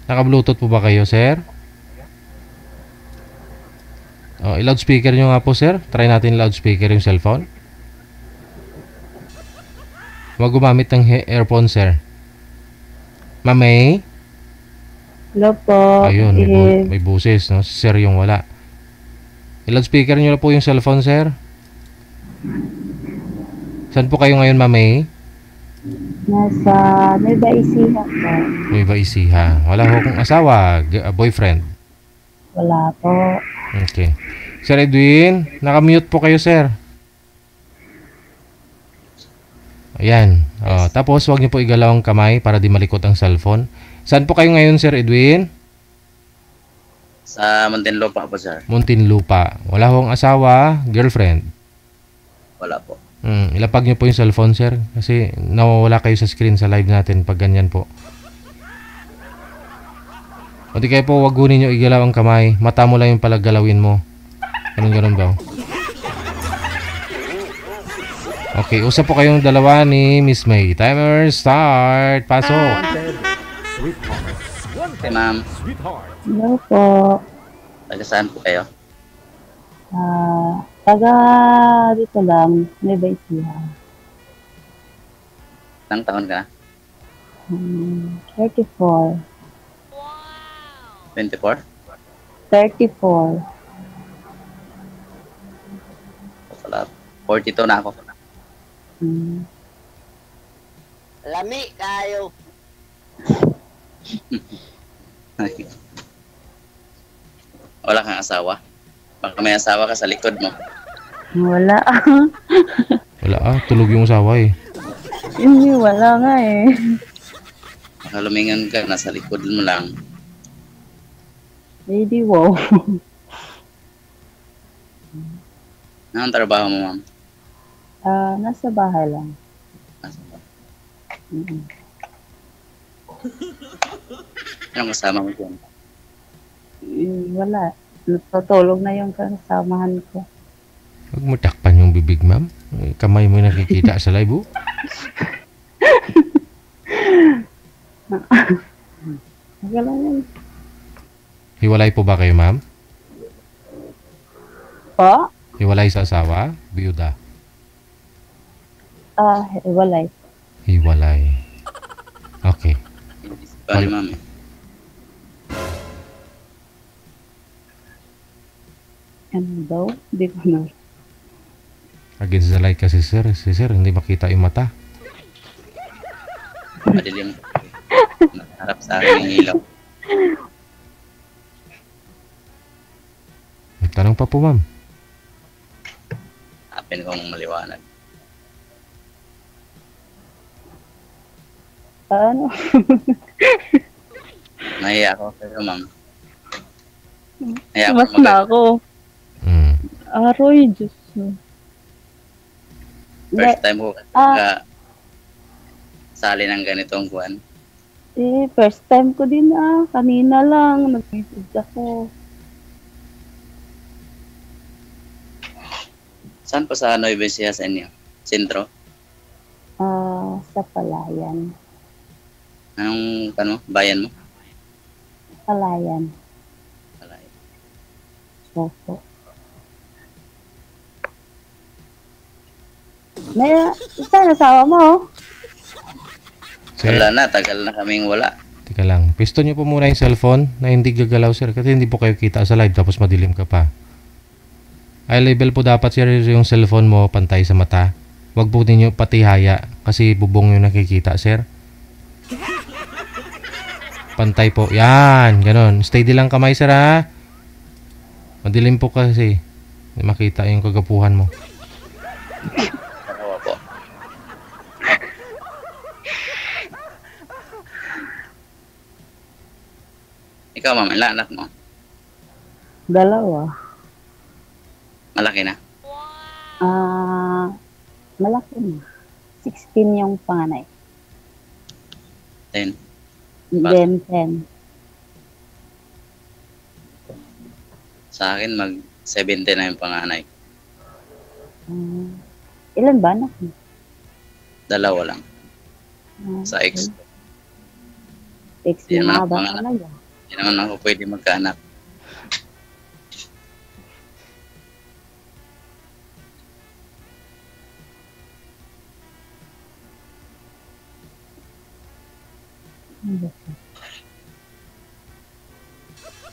Naka-bluetooth po ba kayo, sir? I-loudspeaker nyo nga po, sir. Try natin loudspeaker yung cellphone. Huwag gumamit ng earphone, sir. Mamay? Hello po. Ayun, may buses, no? Sir yung wala. I-loudspeaker nyo na po yung cellphone, sir. Saan po kayo ngayon, Mamay? Nasa Nueva Ecija po. Nueva Ecija. Wala ho kong asawa, boyfriend. Wala po. Okay. Sir Edwin, nakamute po kayo, sir. Ayan. Tapos, huwag niyo po igalaw ang kamay para di malikot ang cellphone. Saan po kayo ngayon, Sir Edwin? Sa Muntinlupa po, sir. Muntinlupa. Wala hong asawa, girlfriend? Wala po. Ilapag niyo po yung cellphone, sir. Kasi nawawala kayo sa screen sa live natin pag ganyan po. O di kayo po, wag gunin nyo igalaw ang kamay. Mata mo lang yung palagalawin mo. Ganun ba? Okay, usap po kayong dalawa ni Miss May. Timer start. Pasok. Okay, ma'am. Hello po. Taga saan po kayo? Taga dito lang, Nueva Ecija. Ilang taon ka? 34. 24? 34. Wala. 42 na ako. Lami kayo. Wala kang asawa? Baka may asawa ka sa likod mo. Wala. Wala tulog yung asawa eh. Hindi, wala nga eh. Baka lumingon ka, nasa likod mo lang. Hindi, wow. Anong trabaho mo, ma'am? Nasa bahay lang. Nasa ba? Mm. Anong kasama mo dyan? Wala. Natutulog na yung kasamahan ko. Huwag mo takpan yung bibig, ma'am. Kamay mo nakikita sa live, oh. Wala yan. Hiwalay po ba kayo, ma'am? Pa? Hiwalay sa asawa? Biyuda? Walay. Hiwalay. Okay. Hindi si Pali, ma'am eh. Ano daw? Hindi ko na. Against the light kasi, sir. Si sir, hindi makita yung mata. Madilim. Harap sa akin yung ilaw. Tanong pa po, ma'am. Hapin kong maliwanag. Ano? Nahiya ako sa'yo, ma'am. Nahiya Mas ako na ako. Aroy, Diyos mo. First time ko ka sali ng ganitong kuwan. First time ko din kanina lang, nag-message ako. Saan pa sa Nueva Ecija sa inyo? Sentro? Sa Palayan. Anong bayan mo? Palayan. Palayan. Opo. May, saan asawa mo? Sir, Wala na, tagal na kaming wala. teka lang. Pisto niyo po muna yung cellphone na hindi gagalaw, sir. Kasi hindi po kayo kita sa live tapos madilim ka pa. Eye level po dapat, sir, yung cellphone mo pantay sa mata. Huwag po ninyo patihaya kasi bubong yung nakikita, sir. Pantay po. Yan, ganon. Steady lang kamay, sir, ha? Madilim po kasi. Hindi makita yung kagapuhan mo. Dalawa po. Ikaw, ma'am, ilan anak mo? Dalawa. Malaki na? Malaki na. 16 yung panganay. 10. Then 10. Sa akin, mag-70 na yung panganay. Ilan ba anak mo? Dalawa lang. Sa ex. Ex Hindi mo naman nga ako ba panganak. talaga? Hindi naman ako pwede magkaanak.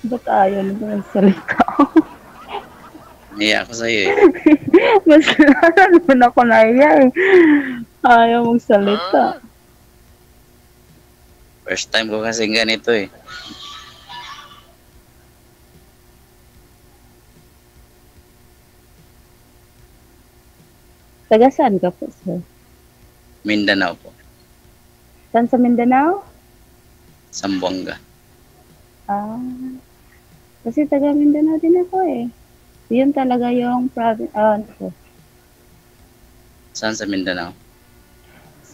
Ba't ayaw na ba ng salita? Naiya ako sa'yo eh. Mas naman ako naiya eh. Ayaw mong salita. First time ko kasing ganito eh. Taga saan ka po, sir? Mindanao po. Saan sa Mindanao? Zamboanga. Kasi taga Mindanao din ako eh. Yun talaga yung province, Saan sa Mindanao?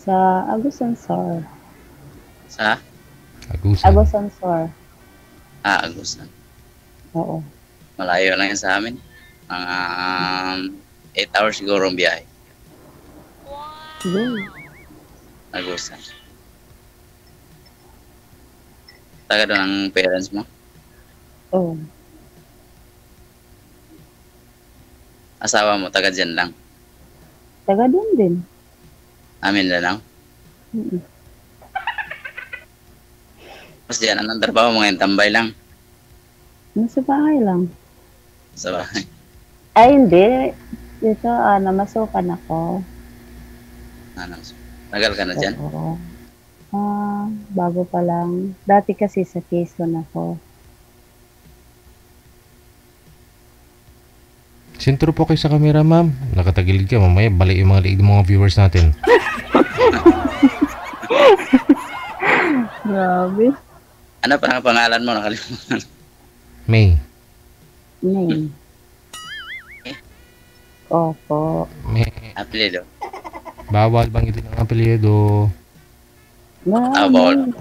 sa Agusan Sur. Sa? Agusan. Agusan Sur. Agusan. Oo. Malayo lang yan sa amin. Mga 8 hours siguro ang biyahe. Yun. Agusan. Taga doon ang parents mo? Oo. Asawa mo, taga dyan lang. Taga doon din. Mindanao. Mm-mm. Tapos dyan, anong trabaho mo ngayon? Tambay lang. Nasa bahay lang. Sa bahay. Ay, hindi. Dito, namasukan ako. Ano, tagal ka na dyan? Oo. Bago pa lang. Dati kasi sa Quezon ako. Sintro po kayo sa camera, ma'am. Nakatagilid ka, mamaya bali yung mga liig ng mga viewers natin. Grabe. Ano pa ang pangalan mo? Nakalimutan. May. May. Opo. May. Apelido. Bawal banggitin ang apelyido. Bawal.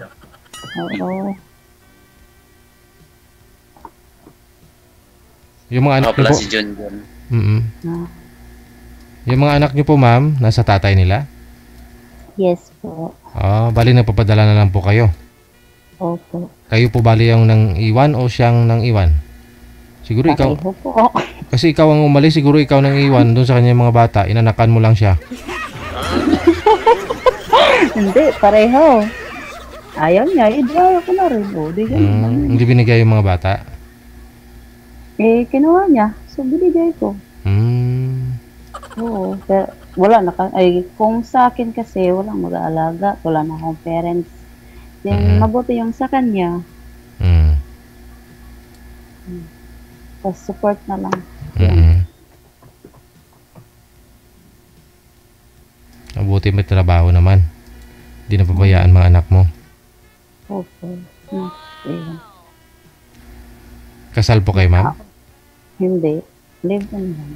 Oo. Yung mga anak Ako pala niyo po. si John John. Yung mga anak niyo po, ma'am, nasa tatay nila? Yes po. Bali nagpapadala na lang po kayo. Opo. Kayo po bali yung nang iwan o siyang nang iwan? Siguro ikaw. Pareho po. Kasi ikaw ang umalis, siguro ikaw nang iwan doon sa kanya mga bata. Inanakan mo lang siya. Hindi, pareho. Ayaw niya, i-draw ko na rin. O, di ganun. Hindi binigay yung mga bata? Kinuha niya. So, binigay ko. Oo. Pero, kung sa akin kasi, walang mag-aalaga. Wala na akong parents. Yung mabuti yung sa kanya. Tapos support na lang. Mabuti may trabaho naman. Hindi napabayaan mga anak mo. Opo. Kasal po kayo, ma'am? Hindi. Live in lang.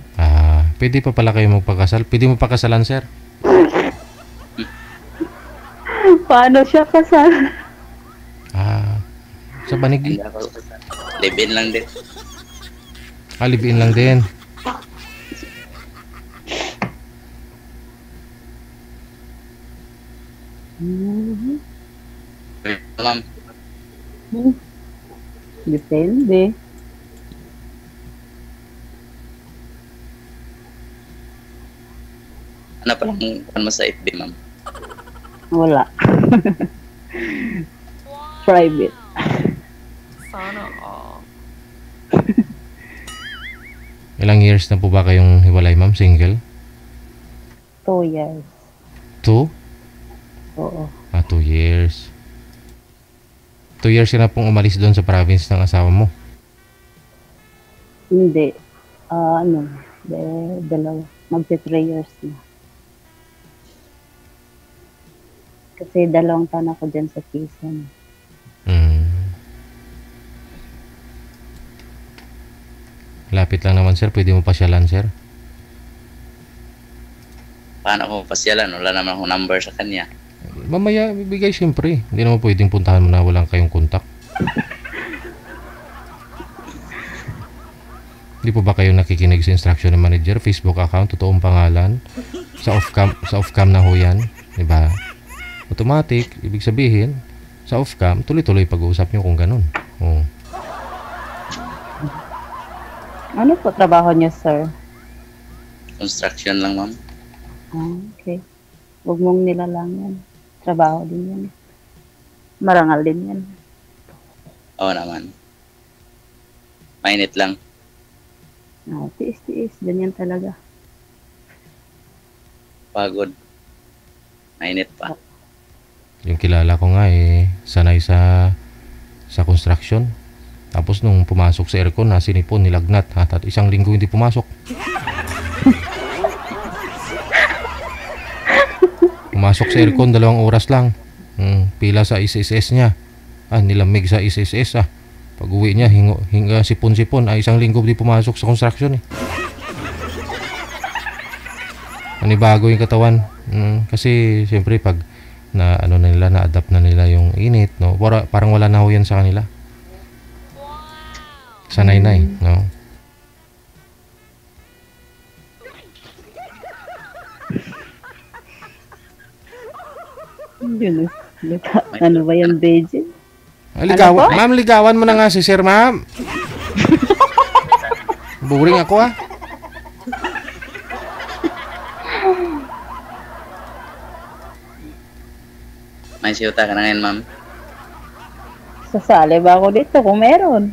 Pwede pa pala kayo magpakasal? Pwede mo pakasalan, sir? Paano siya kasal? Sa banig. Live-in lang din. Live-in lang din. Ma'am, Depende. ano pa lang mo sa FB, ma'am? Wala. Private. Sana all. Ilang years na po ba kayong hiwalay, ma'am? Single? 2 years. 2? Oo. 2 years. 2 years ka na pong umalis doon sa province ng asawa mo? Hindi. Dalawa. Magti 3 years na. Kasi 2 taon ako dyan sa Quezon. Lapit lang naman, sir. Pwede mo pasyalan, sir? Paano ko pasyalan? Wala naman akong number sa kanya. Mamaya, bibigay siyempre. Hindi naman pwedeng puntahan mo na walang kayong kontak. Hindi po ba kayo nakikinig sa instruction ng manager? Facebook account, totoong pangalan. Sa off-cam na ho yan. Diba? Automatic, ibig sabihin, sa off-cam, tuloy-tuloy pag-uusap nyo kung ganun. Ano po trabaho niyo, sir? Construction lang, ma'am. Okay. Huwag mong nilalang yan. Trabaho din yan. Marangal din yan. Oo naman. Mainit lang. Tiis-tiis. Ganyan talaga. Pagod. Mainit pa. Yung kilala ko nga sanay sa construction. Tapos nung pumasok sa aircon, sinipon, nilagnat. At 1 linggo hindi pumasok. Pumasok sa aircon, 2 oras lang. Pila sa SSS niya. Nilamig sa SSS. Pag uwi niya, hinga sipon-sipon. 1 linggo hindi pumasok sa construction. Bago yung katawan. Kasi siyempre pag na-adapt na nila yung init, no? Parang wala na ho yan sa kanila. Sanay na no? Yun, ano ba yan, Beijing? Ligawan, ma'am, ligawan mo na nga si sir, ma'am. Boring ako May siyuta ka na ngayon, ma'am. Sasali ba ako dito kung meron?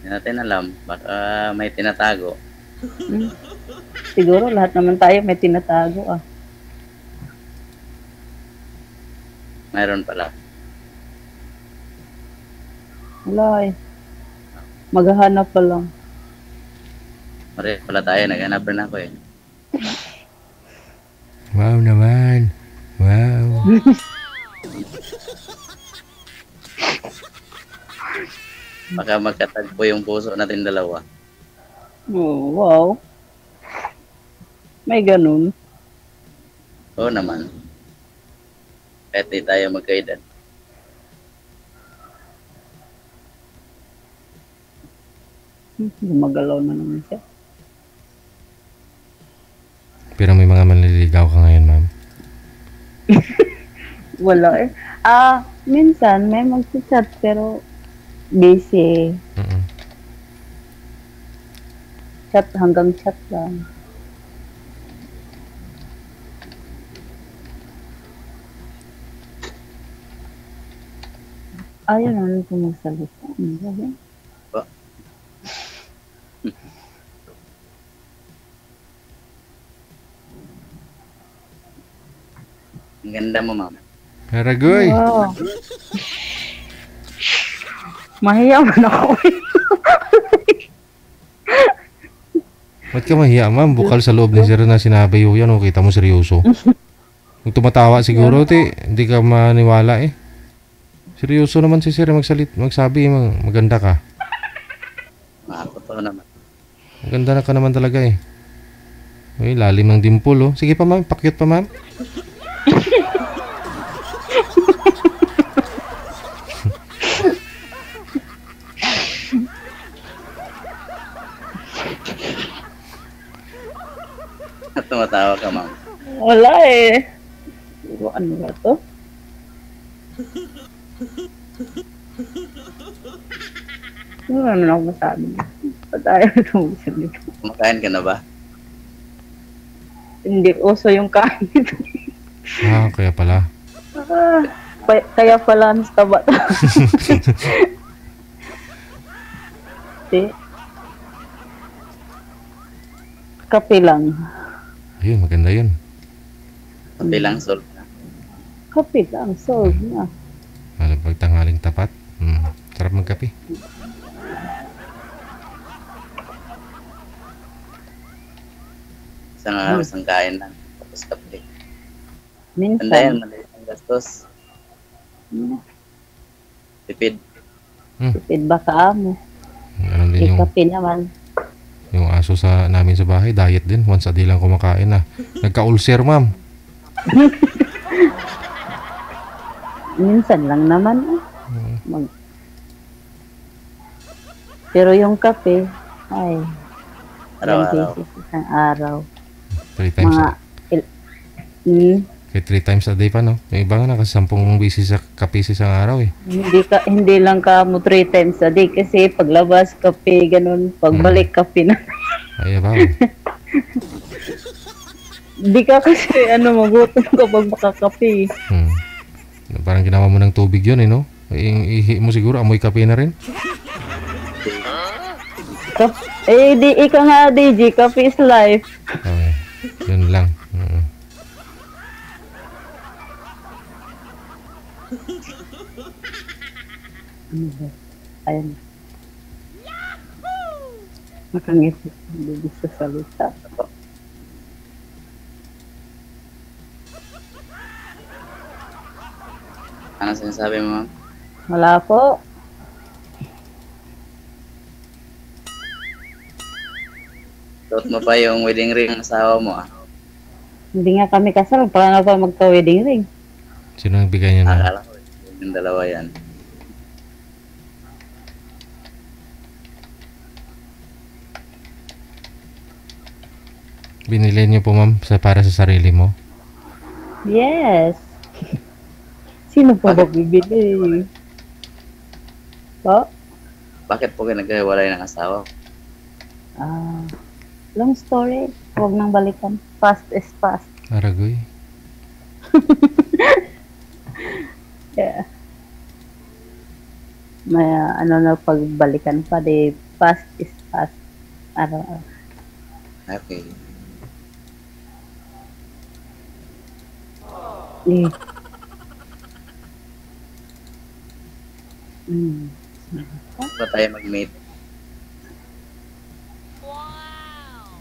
Hindi natin alam. Baka may tinatago. Siguro lahat naman tayo may tinatago. Mayroon pala. Wala eh. Maghahanap pa lang. Mare pala tayo, naghanap rin ako eh. Wow naman. Wow. Baka magkatagpo yung puso natin dalawa. Oh, wow. May ganun. Oo naman. Kahit di tayo magkaedad. Gumagalaw na naman siya. Pero may mga manliligaw ka ngayon, ma'am. Wala eh. Minsan may mag-chat pero busy. Mm-mm. Chat hanggang chat lang. Ayaw naman po magsalita. Ano ba yan? Ba? Ang ganda mo, ma'am. Haragoy. Wow. Mahiya man ako eh. Ba't ka mahiya, ma'am? Bukal sa loob ni sir na sinabi yun. O, kita mo seryoso. Kung tumatawa siguro, hindi ka maniwala eh. Seryoso naman si sir magsabi, maganda ka. Totoo naman. Maganda na ka naman talaga eh. Uy, lalim ng dimple oh. Sige pa ma'am, pakyut pa ma'am. Tumatawa ka, ma'am. Wala eh. Ano ba to? Ano naman ako masabi? Ba't ayaw tumusap nito? Kumakain ka na ba? Hindi uso yung kain nito. Kaya pala. Kaya pala mas taba. Kape lang. Ayun, maganda yun. Kabilang sol na. Kape lang, solve na. Pagtanghaling tapat. Sarap magkape. Isang kain lang. Tapos kape. Minsan. Tanda yan, maliit ang gastos. Tipid. Tipid baka mo. Ganun din yung, Kape naman. yung aso namin sa bahay. Diet din. Once a day lang kumakain na. Nagka-ulcer, ma'am. Minsan lang naman. Pero yung kape, ay, Araw-araw. isang araw. 3 times Mga, Kaya 3 times a day pa, no? Yung iba nga nakasampung busy sa kape sa isang araw, eh. hindi lang ka mo 3 times a day kasi paglabas kape, ganun, pagbalik kape na. Ay, ba? Hindi ka kasi, magutom kapag makakape. Parang ginawa mo ng tubig yun, eh, no? Yung ihi mo siguro, amoy kape na rin. Di ika nga, DJ, kape is life. Okay. Yun lang. Ayun. Makangiti. Hindi sa salita. Ano sinasabi mo, ma'am? Wala po. Suot mo pa yung wedding ring ng asawa mo, ah. Hindi nga kami kasal. Paano pa magka-wedding ring? Sino ang bigay niya na? Akala ko, yung dalawa yan. Binili niyo po, ma'am, para sa sarili mo? Yes. Sino pa ba bibili? Po? Bakit po kayo nagkahiwalay ng asawa? Long story. Huwag nang balikan. Fast is fast. Aragoy. Yeah. May na pagbalikan pa di fast is fast. Araw-araw. Okay. Ba tayo mag-meet?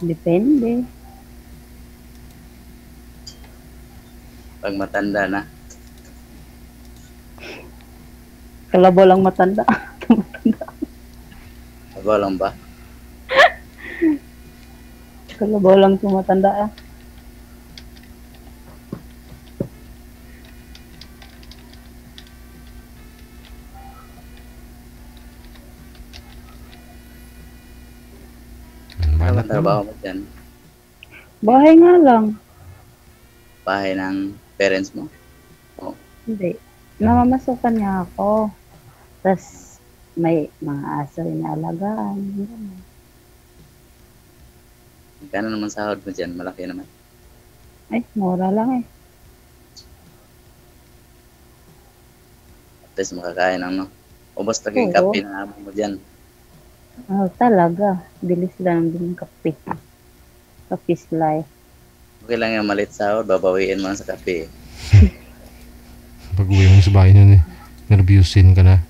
Depende. Pag matanda na. Kalabaw lang matanda. Ako lang ba? Kalabaw lang tumatanda ah. Ano ang trabaho mo dyan? Bahay nga lang. Bahay ng parents mo? Hindi. Namamasukan niya ako. Tapos may mga aso rin na alagaan. Ganun. Magkano naman sahod mo dyan? Malaki naman. Ay, mura lang eh. At least makakain ng no? Ubos lagi yung Oo. kape na amo mo dyan. Talaga. Bilis lang din yung kape. Kape's life. Okay lang yung malit sahod, babawiin mo lang sa kape. Pag-uwi mo sa bahay nun nervyusin ka na.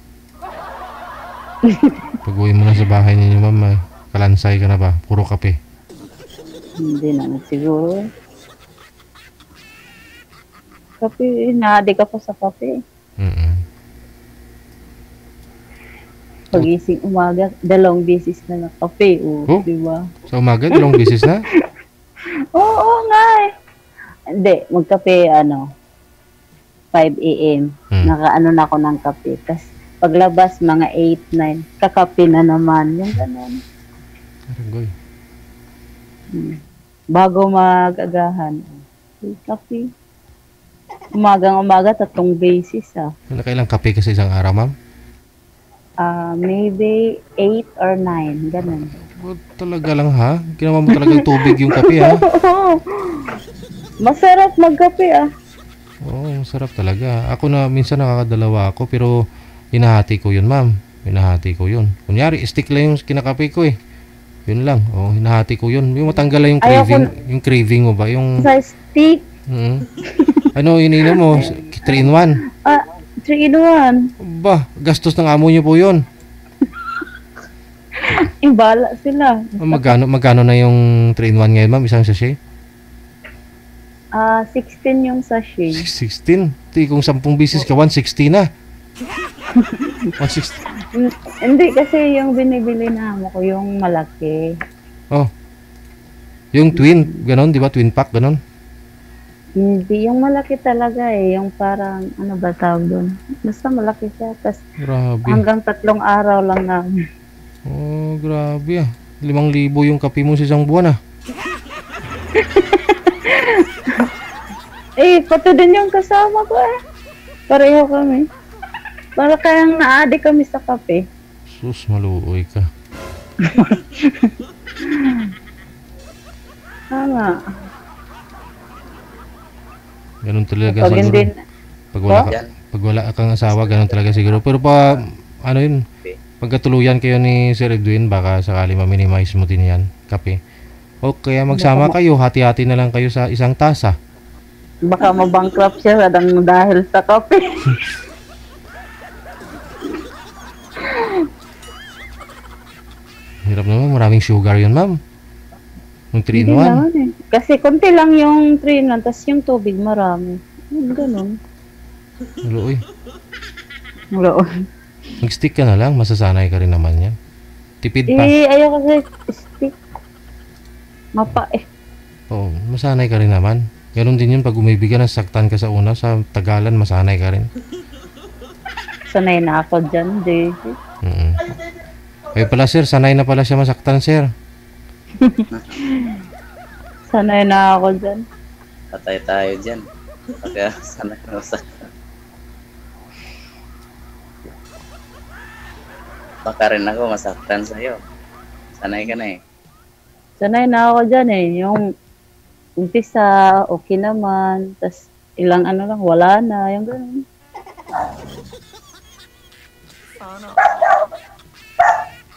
Pag-uwi mo na sa bahay ninyo, ma'am, kalansay ka na ba? Puro kape. Hindi naman siguro. Kape, naadik ako sa kape. Pagising umaga, 2 beses na ng kape. Oh? Diba? Sa umaga, 2 beses na? Oo nga eh. Hindi, magkape 5 a.m. Nakaano na ako ng kape. Tapos paglabas mga 8, 9, kakape na naman. Yung gano'n. Arangoy. Bago mag-agahan. Kape. Umagang-umaga, 3 beses ah. Nakailang kape ka sa isang araw, ma'am? Maybe 8 or 9. Ganun. Oh, talaga lang ha? Ginawa mo talagang tubig yung kape ha? Masarap magkape ah. Oo, masarap talaga. Ako na minsan nakakadalawa ako pero hinahati ko yun, ma'am. Hinahati ko yun. Kunyari, stick lang yung kinakape ko eh. Yun lang. Oh, hinahati ko yun. Yung matanggal lang yung craving. Yung craving mo ba? Yung sa stick. Ano ininom mo? 3-in-1? 3-in-1. Ba, gastos ng amo niyo po yun. Imbala sila. Magkano na yung 3-in-1 ngayon, ma'am? Isang sachet? 16 yung sachet. 16? Kung 10 bisis ka, 160 na. 160. Hindi, kasi yung binibili na mo ko, yung malaki. Oh. Yung twin, ganon, di ba? Twin pack, ganon? Hindi, yung malaki talaga eh. Yung parang, ano ba tawag doon? Basta malaki siya. Tapos Grabe. hanggang 3 araw lang namin. Oh, grabe ah. 5,000 yung kape mo sa isang buwan ah. Pati din yung kasama ko eh. Pareho kami. Para kayang na-addict kami sa kape. Sus, maluoy ka. Tama. Ganun talaga Pag siguro. hindi, Pag wala kang asawa, ganun talaga siguro. Pero ano yun, pagkatuluyan kayo ni Sir Edwin, baka sakali ma-minimize mo din yan, kape. O kaya magsama kayo, hati-hati na lang kayo sa isang tasa. baka mabankrupt siya dahil sa kape. Hirap naman, maraming sugar yun, ma'am. Yung 3-in-1. Hindi naman eh. Kasi konti lang yung 3-in-1, tas yung tubig marami. Ganun. Maluoy. Wala. Mag-stick ka na lang, masasanay ka rin naman yan. Tipid pa. Ayaw kasi stick. Mapa eh. Oo, masanay ka rin naman. Ganon din yun pag umibig ka, nasaktan ka sa una, sa tagalan, masanay ka rin. Sanay na ako dyan, Daisy. Ay pala sir, sanay na pala siya masaktan, sir. Sanay na ako dyan. Patay tayo dyan. Kaya sanay na masaktan. Baka rin ako masaktan sa'yo. Sanay ka na eh. Sanay na ako dyan eh. Yung umpisa, okay naman. Tapos ilang ano lang, wala na. Yung ganun.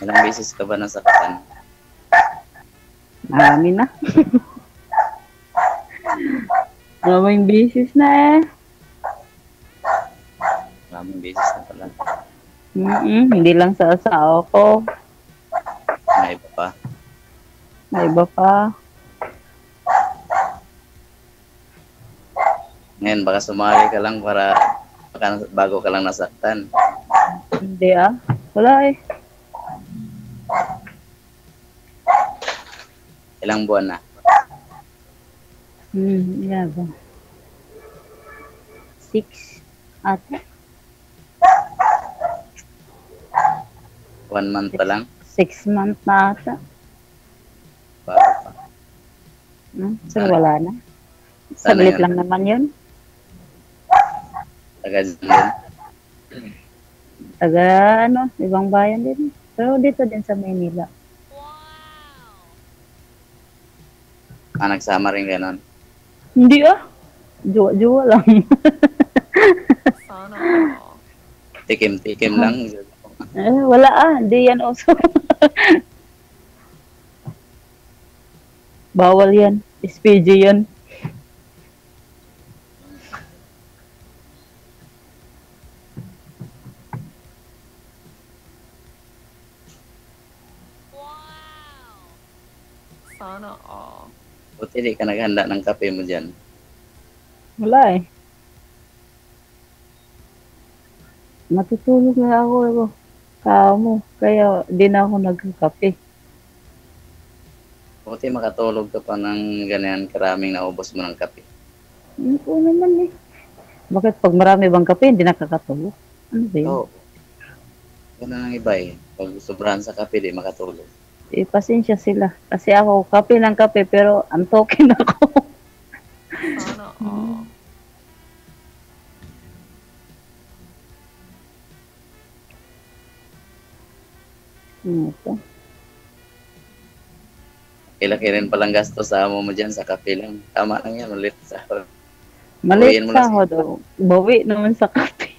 Ilang beses ka ba nasaktan? Marami na. Maraming beses na eh. Maraming beses na pala. Hindi lang sa asawa ko. May iba pa. May iba pa. Ngayon, baka sumali ka lang para bago ka lang nasaktan. Hindi ah. Wala eh. Ilang buwan na? Yeah ba? 6 ata. 1 month pa lang? 6 months na ata. Bago pa. So wala na. Sana Saglit yun. lang naman yun. Taga dyan din. Taga ibang bayan din. Pero dito din sa Maynila. Nagsama rin ganon. Hindi ah. Juwa-juwa lang. Tikim-tikim lang. Wala ah. Hindi yan uso. Bawal yan. SPG yan. Sana all. Buti di ka naghanda ng kape mo dyan. Wala eh. Matutulog na ako. Kamo. Kaya di na ako nagkakape. Buti makatulog ka pa ng ganyan karaming naubos mo ng kape. Ano po naman eh. Bakit pag marami bang kape, hindi nakakatulog? Ano ba yun? Oo. Ganun ang iba eh. Pag sobrahan sa kape, di makatulog. Eh, pasensya sila. Kasi ako, kape ng kape, pero antokin ako. Sana all. Ito. Laki rin palang gasto sa amo mo dyan sa kape lang. Tama lang yan, ulit sa Maliit Bawiin mo sa lang ako daw. Bawi naman sa kape.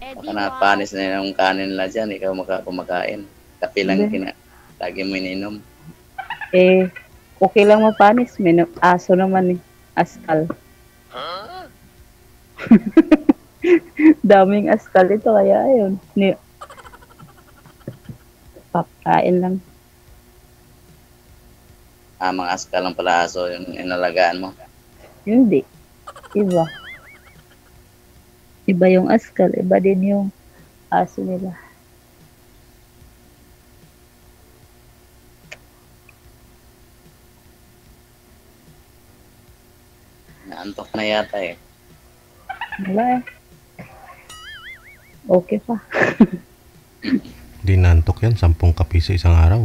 Baka napanis na yung kanin nila dyan, ikaw kumakain. Kape lang lagi mo ininom. Eh, okay lang mapanis. May aso naman eh. Askal. Daming askal ito, kaya ayun. Papakain lang. Mga askal lang pala aso yung inalagaan mo. Hindi. Iba. Iba yung askal. Iba din yung aso nila. Naantok na yata eh. Wala eh. Okay pa. Di nantok yan, 10 kape sa isang araw.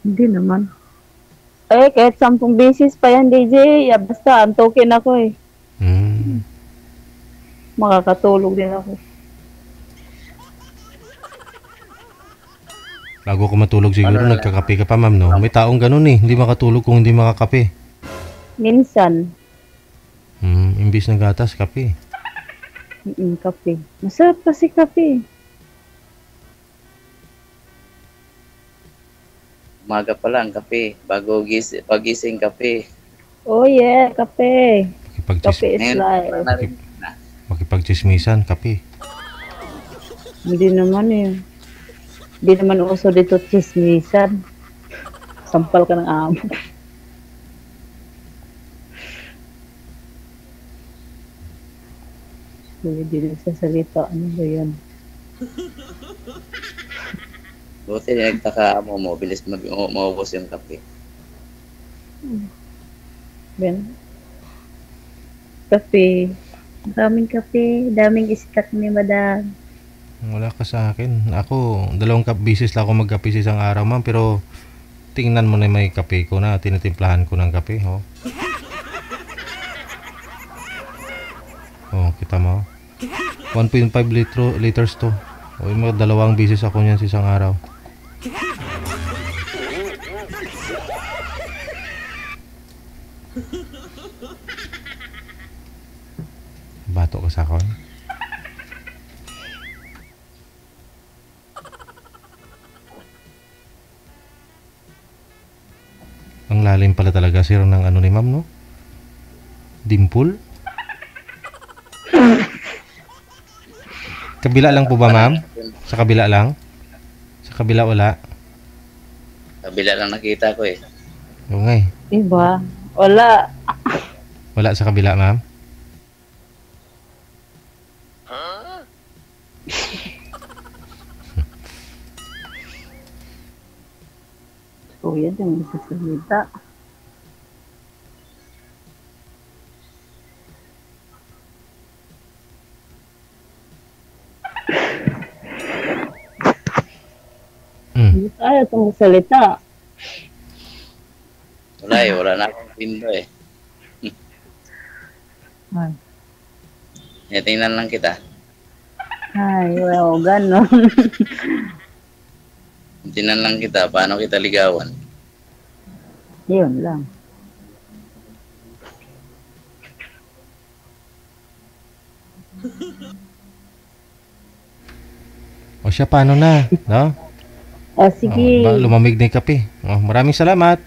Hindi naman. Eh, kahit 10 beses pa yan, DJ. Basta, antokin ako eh. Makakatulog din ako. Bago ka matulog siguro, nagkakape ka pa, ma'am, no? May taong ganun eh, hindi makatulog kung hindi makakape. Minsan. Imbis ng gatas, kape. Kape. Masarap kasi kape. Umaga pa lang, kape. Pagising, kape. Oh yeah, kape. Kape is Ngayon, life. Makipagchismisan, kape. Hindi naman eh. Hindi naman uso dito chismisan. Sampal ka ng amo. Hindi nagsasalita. Ano ba yan? Buti nagtaka mo, bilis maubos yung kape. Ben? Kape. Daming kape. Daming stock ni madam. Wala ka sa akin. Ako, 2 beses lang ako magkape sa isang araw, ma'am. Pero, tingnan mo na may kape ko na. Tinitimplahan ko ng kape, oh. Oh, kita mo. 1.5 liters to. O, yung mga 2 beses ako niyan sa isang araw. Bato ka sa akin. Ang lalim pala talaga, sir, ng ano ni ma'am, no? Dimple? Kabila lang po ba, ma'am? Sa kabila lang? Sa kabila wala? Kabila lang nakita ko eh. Oo nga eh. Diba? Wala. Wala sa kabila, ma'am? Kuya, di mo sasalita. Hindi tayo itong salita. Wala eh, wala na akong pindo eh. Ay, Tingnan lang kita. well, ganon. Tingnan lang kita, paano kita ligawan? Yun lang. O siya, paano na? No? Sige. Lumamig na yung kape. Maraming salamat.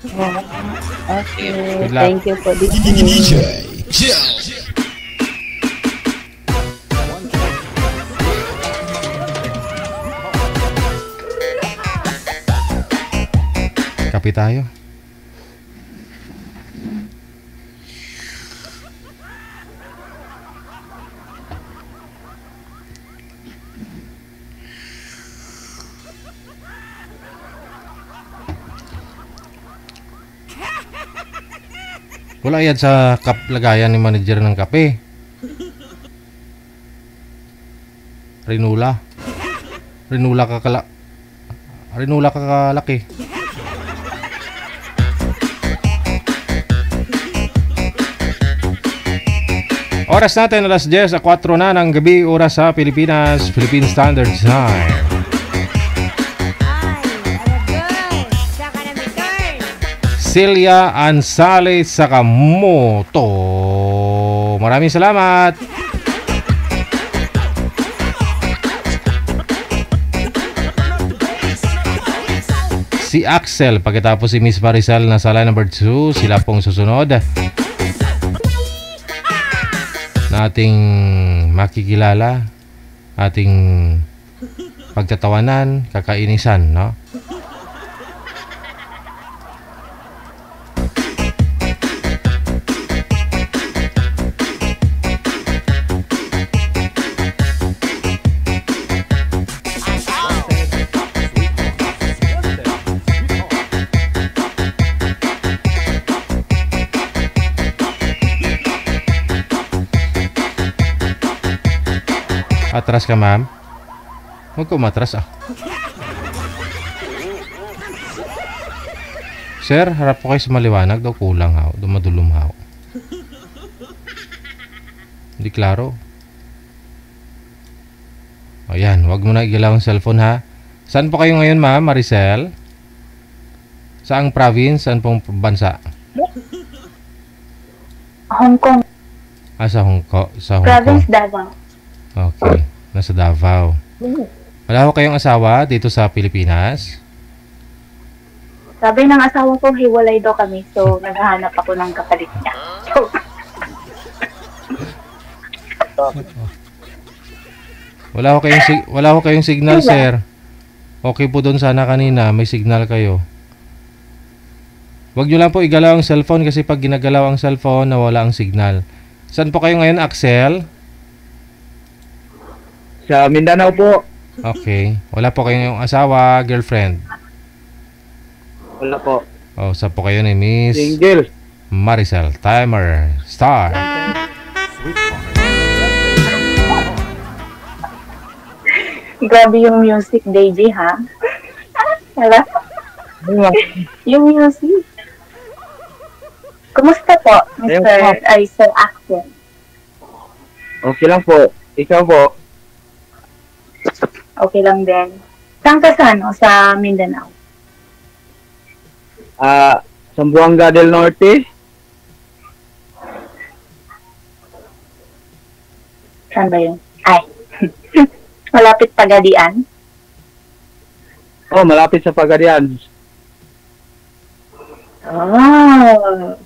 Okay. Good luck. Thank you for this. DJ Jel. Kape tayo. Wala yan sa lagayan ni manager ng kape. Rinula. Rinula kakalaki. Oras natin alas 10:04 na ng gabi, oras sa Pilipinas, Philippine Standard Time. Celia Ansales Sakamoto. Maraming salamat. Si Axel, pagkatapos si Miss Maricel na sa line number 2, sila pong susunod na ating makikilala, ating pagtatawanan, kakainisan, no? Atras ka, ma'am. Huwag ka umatras, ah. Sir, harap po kayo sa maliwanag. Daw kulang, ha. Dumadulom, ha. Hindi klaro. Ayan, huwag mo na igalaw ang cellphone, ha. Saan po kayo ngayon, ma'am, Maricel? Saang province? Saan pong bansa? Hong Kong. Sa Hong Kong. Province Davao. Okay, nasa Davao. Wala ko kayong asawa dito sa Pilipinas? Sabi ng asawa ko, hiwalay daw kami. So, naghahanap ako ng kapalit niya. Wala ko kayong signal, sir. Okay po doon sana kanina, may signal kayo. Huwag nyo lang po igalaw ang cellphone kasi pag ginagalaw ang cellphone, nawala ang signal. Saan po kayo ngayon, Axel? Sa Mindanao po. Okay. Wala po kayong asawa, girlfriend? Wala po. Oh, saan po kayo ni Miss Single. Maricel? Timer. Start. Grabe yung music, DJ, ha? Wala? Yung music. Kumusta po, Mr. Sir Axel? Okay lang po. Ikaw po? Okay lang din. Saan ka sa Mindanao? Zamboanga del Norte. Saan ba yun? Ay. Malapit Pagadian? Oh, malapit sa Pagadian. Oh,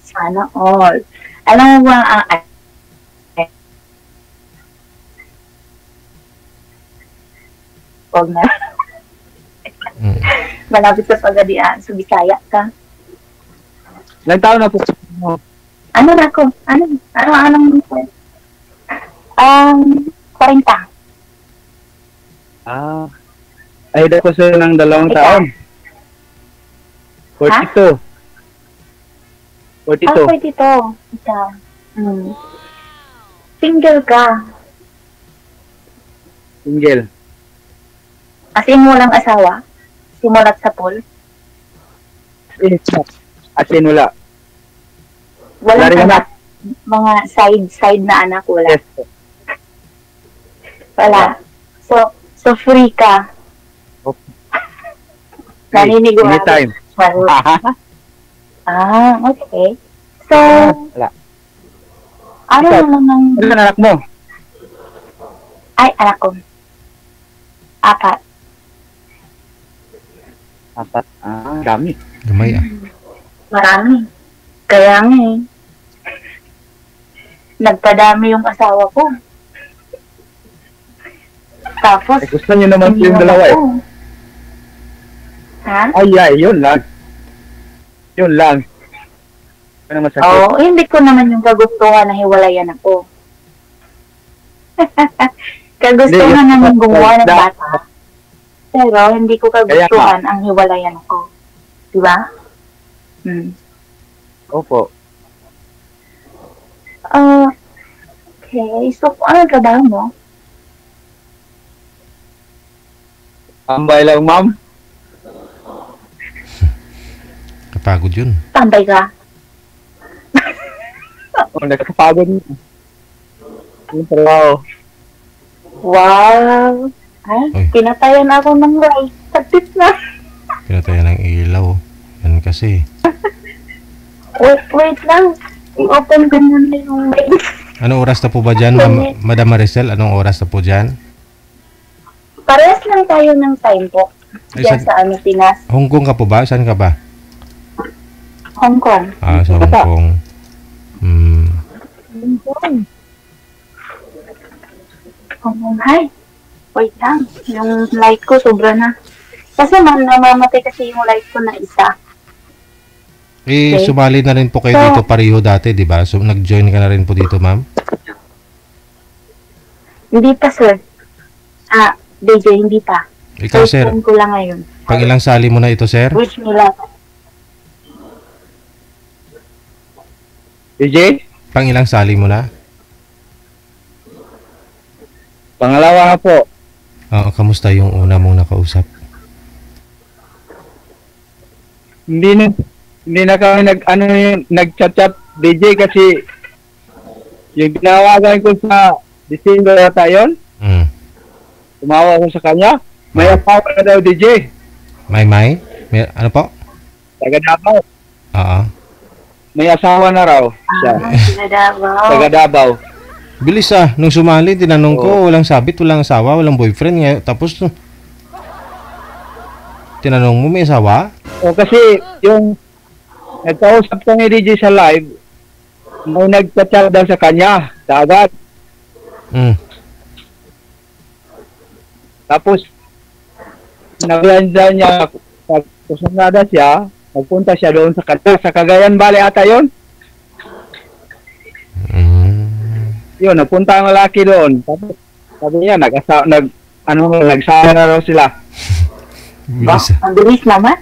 sana all. Alam mo ba ang huwag na. Malapit sa Pagadian. So, Bisaya ka. Ilang taon na po? Ano na ako? Anong 40. Ay, ko sir ng 2 taon. 42. 42. 42. Ikaw. Single ka. Single. As in, walang asawa? Simulat sa pool? As in, wala. Walang Wala rin anak? Mga side na anak, wala? Yes. Wala. So free ka? Naninigo Anytime. Okay. So, wala. Ano naman ang... Ano anak mo? Ay, anak ko. 4. 4. Dami. Gamay Marami. Kaya nga nagpadami yung asawa ko. Tapos, gusto niyo naman yung dalawa Ha? Ay, yun lang. Yun lang. Ano masakit? Oo, hindi ko naman yung kagustuhan na hiwalayan ako. Kagustuhan naman gumawa ng bata. Pero hindi ko kagustuhan ang hiwalayan ako. Diba? Opo. Okay. So, ano trabaho mo? Tambay lang, ma'am. Kapagod yun. Tambay ka? Nakakapagod. Yung trabaho. Wow! Ay, pinatayan ako ng light. Saglit na. Pinatayan ng ilaw. Yan kasi. Wait lang. I-open ko muna yung light. Anong oras na po ba dyan, Madam Maricel? Anong oras na po dyan? Parehas lang tayo ng time po. Diyan sa Pinas. Hong Kong ka po ba? Saan ka ba? Hong Kong. Sa Hong Kong. Hong Kong. Hong Kong. Hi. Wait lang. Yung light ko sobra na. Kasi namamatay kasi yung light ko na isa. Okay. Sumali na rin po kayo dito pareho dati, di ba? So, nag-join ka na rin po dito, ma'am? Hindi pa, sir. DJ, hindi pa. Ikaw, sir? Ko lang ngayon. Pang ilang sali mo na ito, sir? Wish me luck. DJ? Pang ilang sali mo na? Pangalawa nga po. Kamusta yung una mong nakausap? Hindi na kami nag-chat-chat DJ kasi yung ginawagan ko sa December yata yun. Tumawa ko sa kanya. May asawa na daw DJ. May? Ano po? Taga Davao. Oo. May asawa na raw siya. Taga Davao. Bilis nung sumali, tinanong ko, walang sabit, walang asawa, walang boyfriend. Ngayon, tapos, tinanong mo, may asawa? Kasi yung nagkausap ko ni DJ sa live, may nagchat daw sa kanya, sa agad. Tapos, naglanda niya, kusunada siya, nagpunta siya doon sa kanya, sa Cagayan Valley ata yun. Yun, napunta ang lalaki doon. Tapos, sabi niya, nagsama na raw sila. Ang bilis naman.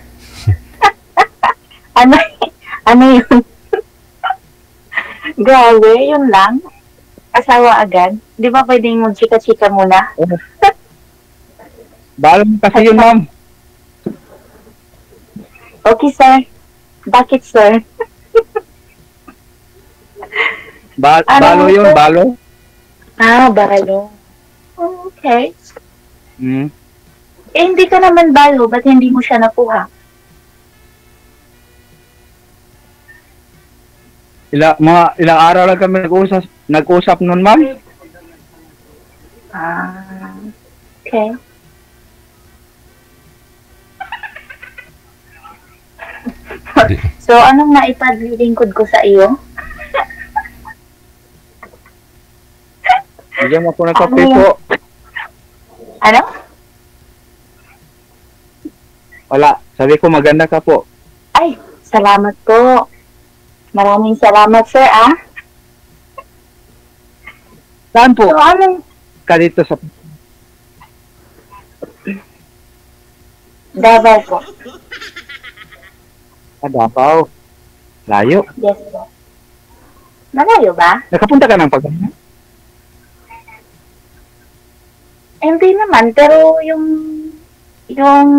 Ano yun? Grabe, yun lang. Asawa agad. Di ba pwedeng mag-chika-chika muna? Balong kasi yun, ma'am. Okay, sir. Bakit, sir? Balo yun, balo. Balo. Okay. Hindi ka naman balo, ba't hindi mo siya nakuha? Ilang araw lang kami nag-usap nun, ma'am. Okay. So, anong naipaglilingkod ko sa iyo? Bigyan mo po ng kape po. Ano? Wala. Sabi ko maganda ka po. Ay, salamat po. Maraming salamat, sir, ah. Saan po? So, anong Ka dito sa... Davao po? Davao. Layo. Yes po. Malayo ba? Nakapunta ka ng Pagano? Hindi naman, pero yung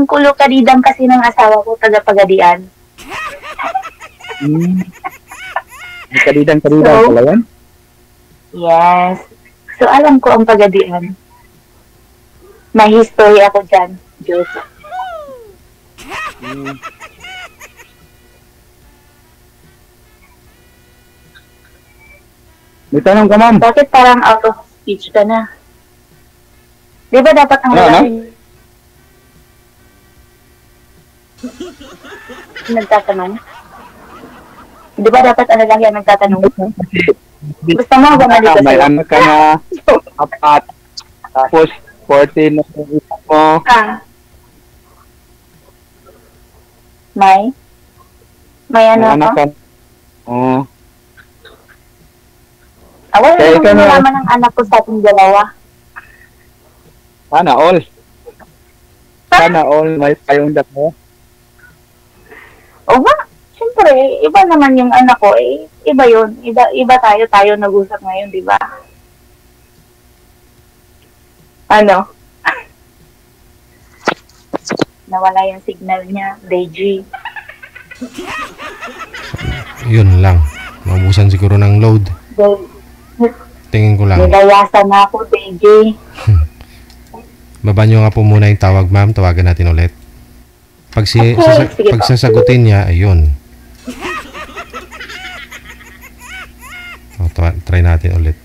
kulokadidang kasi ng asawa ko, taga-Pagadian. Kadidang So, pala yan? Yes. So, alam ko ang Pagadian. May history ako dyan. Diyos. May tanong ka, ma'am. Bakit parang out of speech ka na? Di ba dapat ang lalaki nagtatanong? Di ba dapat ang lalaki ang nagtatanong? Gusto mo bumalik ka May sa'yo? anak ka na, apat, tapos 14 na yung isa mo. May ano May anak ako? ka na. Oo. Wala Kaya namang ka na- nalaman ng anak ko sa ating dalawa. Sana all. Sana all may payong dako. O ba? Siyempre, iba naman yung anak ko. Eh, iba yun. Iba tayo nag-usap ngayon, di ba? Ano? Nawala yung signal niya, Deji. Yun lang. Maubusan siguro ng load. Tingin ko lang. Nilayasan na ako, Deji. Baba nyo nga po muna yung tawag, ma'am. Tawagan natin ulit. Pag, Okay, sige pag po. sasagutin niya, ayun. Try natin ulit.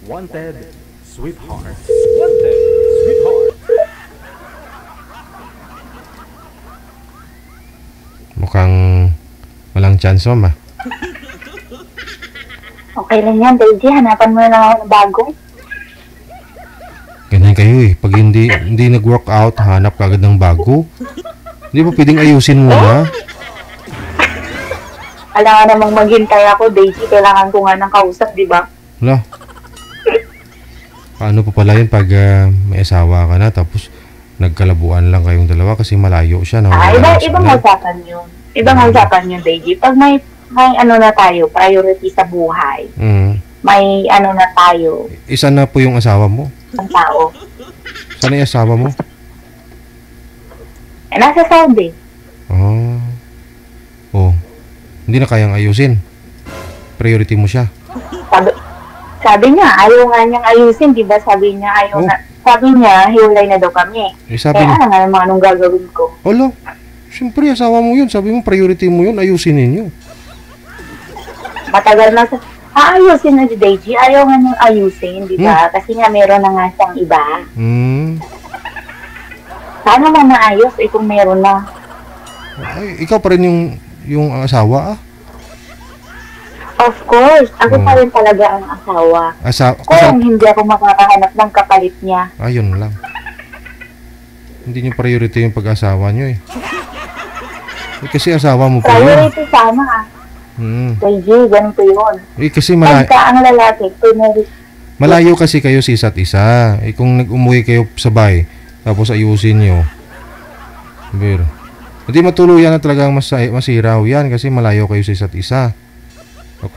Wanted, sweetheart. Wanted, sweetheart. Mukhang walang chance, ma'am, ah. Okay lang yan, Deji. Hanapan mo na lang ako ng bago. Ganyan kayo eh. Pag hindi nag-work out, hanap ka agad ng bago. Hindi ba pwedeng ayusin muna? Alam nga namang maghintay ako, Deji. Kailangan ko nga ng kausap, di ba? Wala. Paano pa pala yun pag may asawa ka na tapos nagkalabuan lang kayong dalawa kasi malayo siya. Ibang usapan yun. Ibang usapan yun, Deji. Pag may ano na tayo, priority sa buhay. May ano na tayo, Isa na po yung asawa mo. ang tao. Sana yung asawa mo? Nasa Saudi. Oh. Hindi na kayang ayusin. Priority mo siya. Sabi niya, ayaw nga niyang ayusin, di ba? Sabi niya, sabi niya, hiwalay na daw kami. Sabi Kaya nga naman anong gagawin ko. Olo, siyempre asawa mo yun. Sabi mo, priority mo yun. Ayusin ninyo. Matagal na aayusin na si Deji. Ayaw nga niyang ayusin, di ba? Kasi nga meron na nga siyang iba. Sana lang maayos kung meron na. Ay, ikaw pa rin yung asawa, ah. Of course, ako pa rin talaga ang asawa. Kung hindi ako makakahanap ng kapalit niya. Ayun lang. Hindi nyo priority yung pag-asawa nyo eh. Kasi asawa mo pa yun. Priority sana ah. Deji, ganito yun. Kasi Pagka ang lalaki, malayo kasi kayo sa isa't isa. Kung nag-umuwi kayo sabay, tapos ayusin nyo. Pero, hindi matuluyan na talagang masiraw yan kasi malayo kayo sa isa't isa.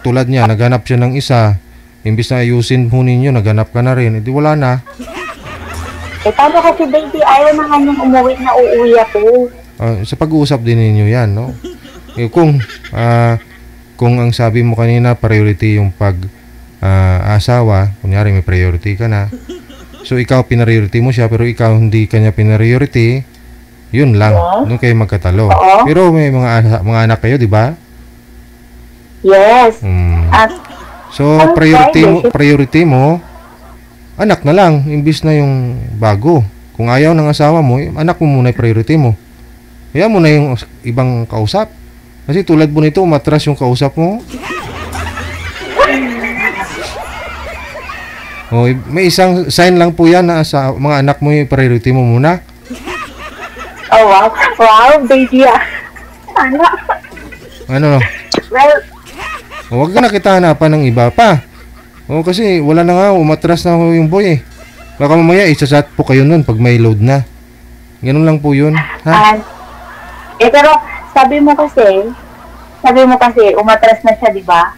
Tulad niya, naghanap siya ng isa. Imbis na ayusin po ninyo, naghanap ka na rin. Hindi wala na. Paano kasi baby, ayaw na nga niyang umuwi na uuwi ako. Sa pag-uusap din ninyo yan, no? Kung ang sabi mo kanina, priority yung pag-asawa, kunyari may priority ka na. So, ikaw pinariority mo siya, pero ikaw hindi kanya pinariority, yun lang. Doon kayo magkatalo. Pero may mga anak kayo, di ba? Yes. So, priority mo anak na lang, imbis na yung bago. Kung ayaw ng asawa mo, anak mo muna yung priority mo. Kaya mo na yung ibang kausap. Kasi tulad mo nito, umatras yung kausap mo. Oh, may isang sign lang po yan na sa mga anak mo yung priority mo muna. Oh, wow. Wow, baby. Ano? Well, Huwag ka na kita hanapan ng iba pa. Kasi wala na nga, umatras na yung boy eh. Baka mamaya isasat po kayo nun pag may load na. Ganun lang po yun. Ha? Pero sabi mo kasi umatras na siya, di ba?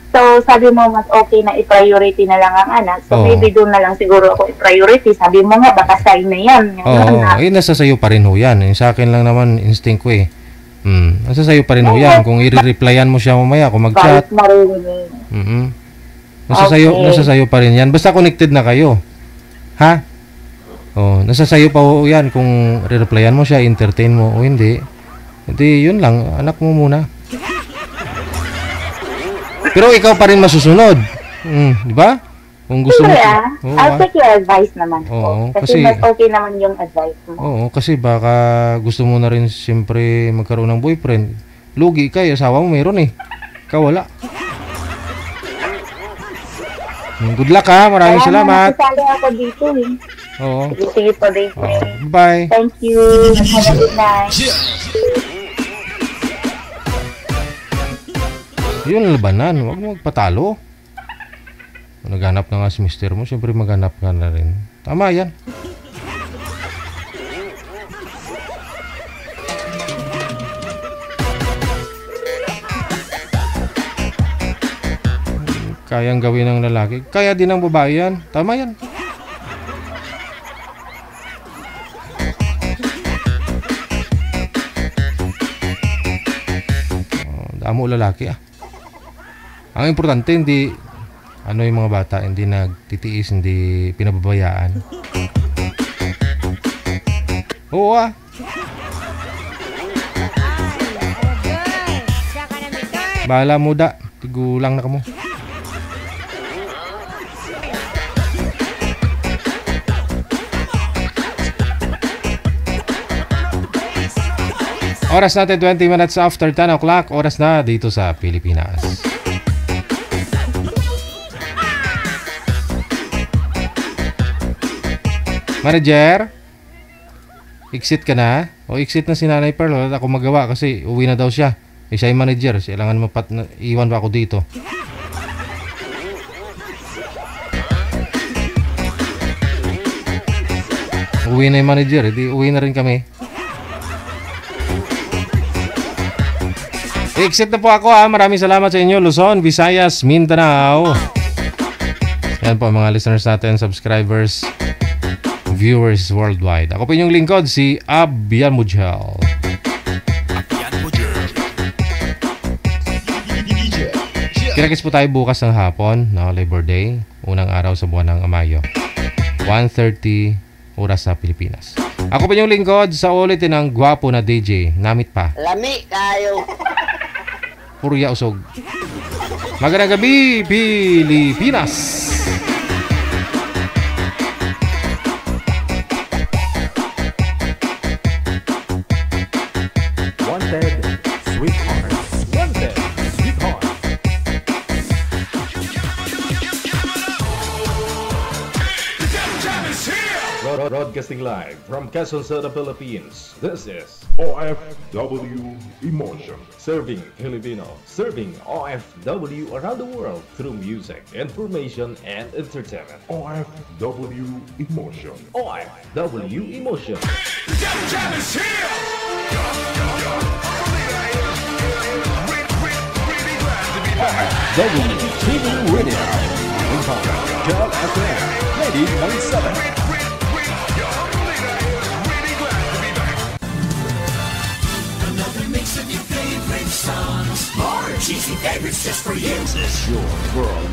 So, sabi mo mas okay na i-priority na lang ang anak. So, maybe doon na lang siguro ako i-priority. Sabi mo nga, baka sign na yan. Nasa sayo pa rin ho yan. Sa akin lang naman, instinct ko eh. Nasa sayo pa rin ho yan. Kung i-replyan mo siya mamaya, kung mag-chat. Nasa sayo pa rin yan. Basta connected na kayo. Ha? Nasa sayo pa ho yan. Kung i-replyan mo siya, entertain mo o hindi. Hindi, yun lang. Anak mo muna. Pero ikaw pa rin masusunod. Di ba? Kung gusto mo. I'll take your advice naman. Kasi mas okay naman yung advice mo. Kasi baka gusto mo na rin siyempre magkaroon ng boyfriend. Lugi ka, asawa mo meron eh. Ikaw wala. Good luck ha. Maraming salamat. Masasali ako dito eh. Sige po, Dave. Bye. Thank you. Have a good night. Yun ang labanan. Huwag mo magpatalo. Naghanap na nga si mister mo, siyempre maghanap ka na rin. Tama yan. Kayang gawin ng lalaki. Kaya din ng babae yan. Tama yan. Damo lalaki ah. Ang importante hindi yung mga bata hindi nagtitiis, hindi pinababayaan. Oo ah. Bahala mo da. Tigulang na ka mo. Oras natin 20 minutes after 10 o'clock. Oras na dito sa Pilipinas. Manager, exit ka na? O exit na si Nanay Pearl. Wala ako magawa kasi uwi na daw siya. Siya yung manager. Kailangan iwan pa ako dito. Uwi na yung manager. Di uwi na rin kami. Exit na po ako ha. Maraming salamat sa inyo. Luzon, Visayas, Mindanao. Yan po mga listeners natin, subscribers, viewers worldwide. Ako po inyong lingkod, si Abian Mujal. Kinakis po tayo bukas ng hapon, Labor Day, unang araw sa buwan ng Mayo. 1:30 oras sa Pilipinas. Ako po inyong lingkod sa ulitin ng gwapo na DJ. Namit pa. Lami kayo. Purya usog. Magandang gabi, Pilipinas! Broadcasting live from Quezon City, Philippines. This is OFW Emotion. Serving Filipino. Serving OFW around the world through music, information, and entertainment. OFW Emotion. OFW Emotion. Jam is here! WTV Radio. Jam FM 90.7. More cheesy favorites just for you. This is your world.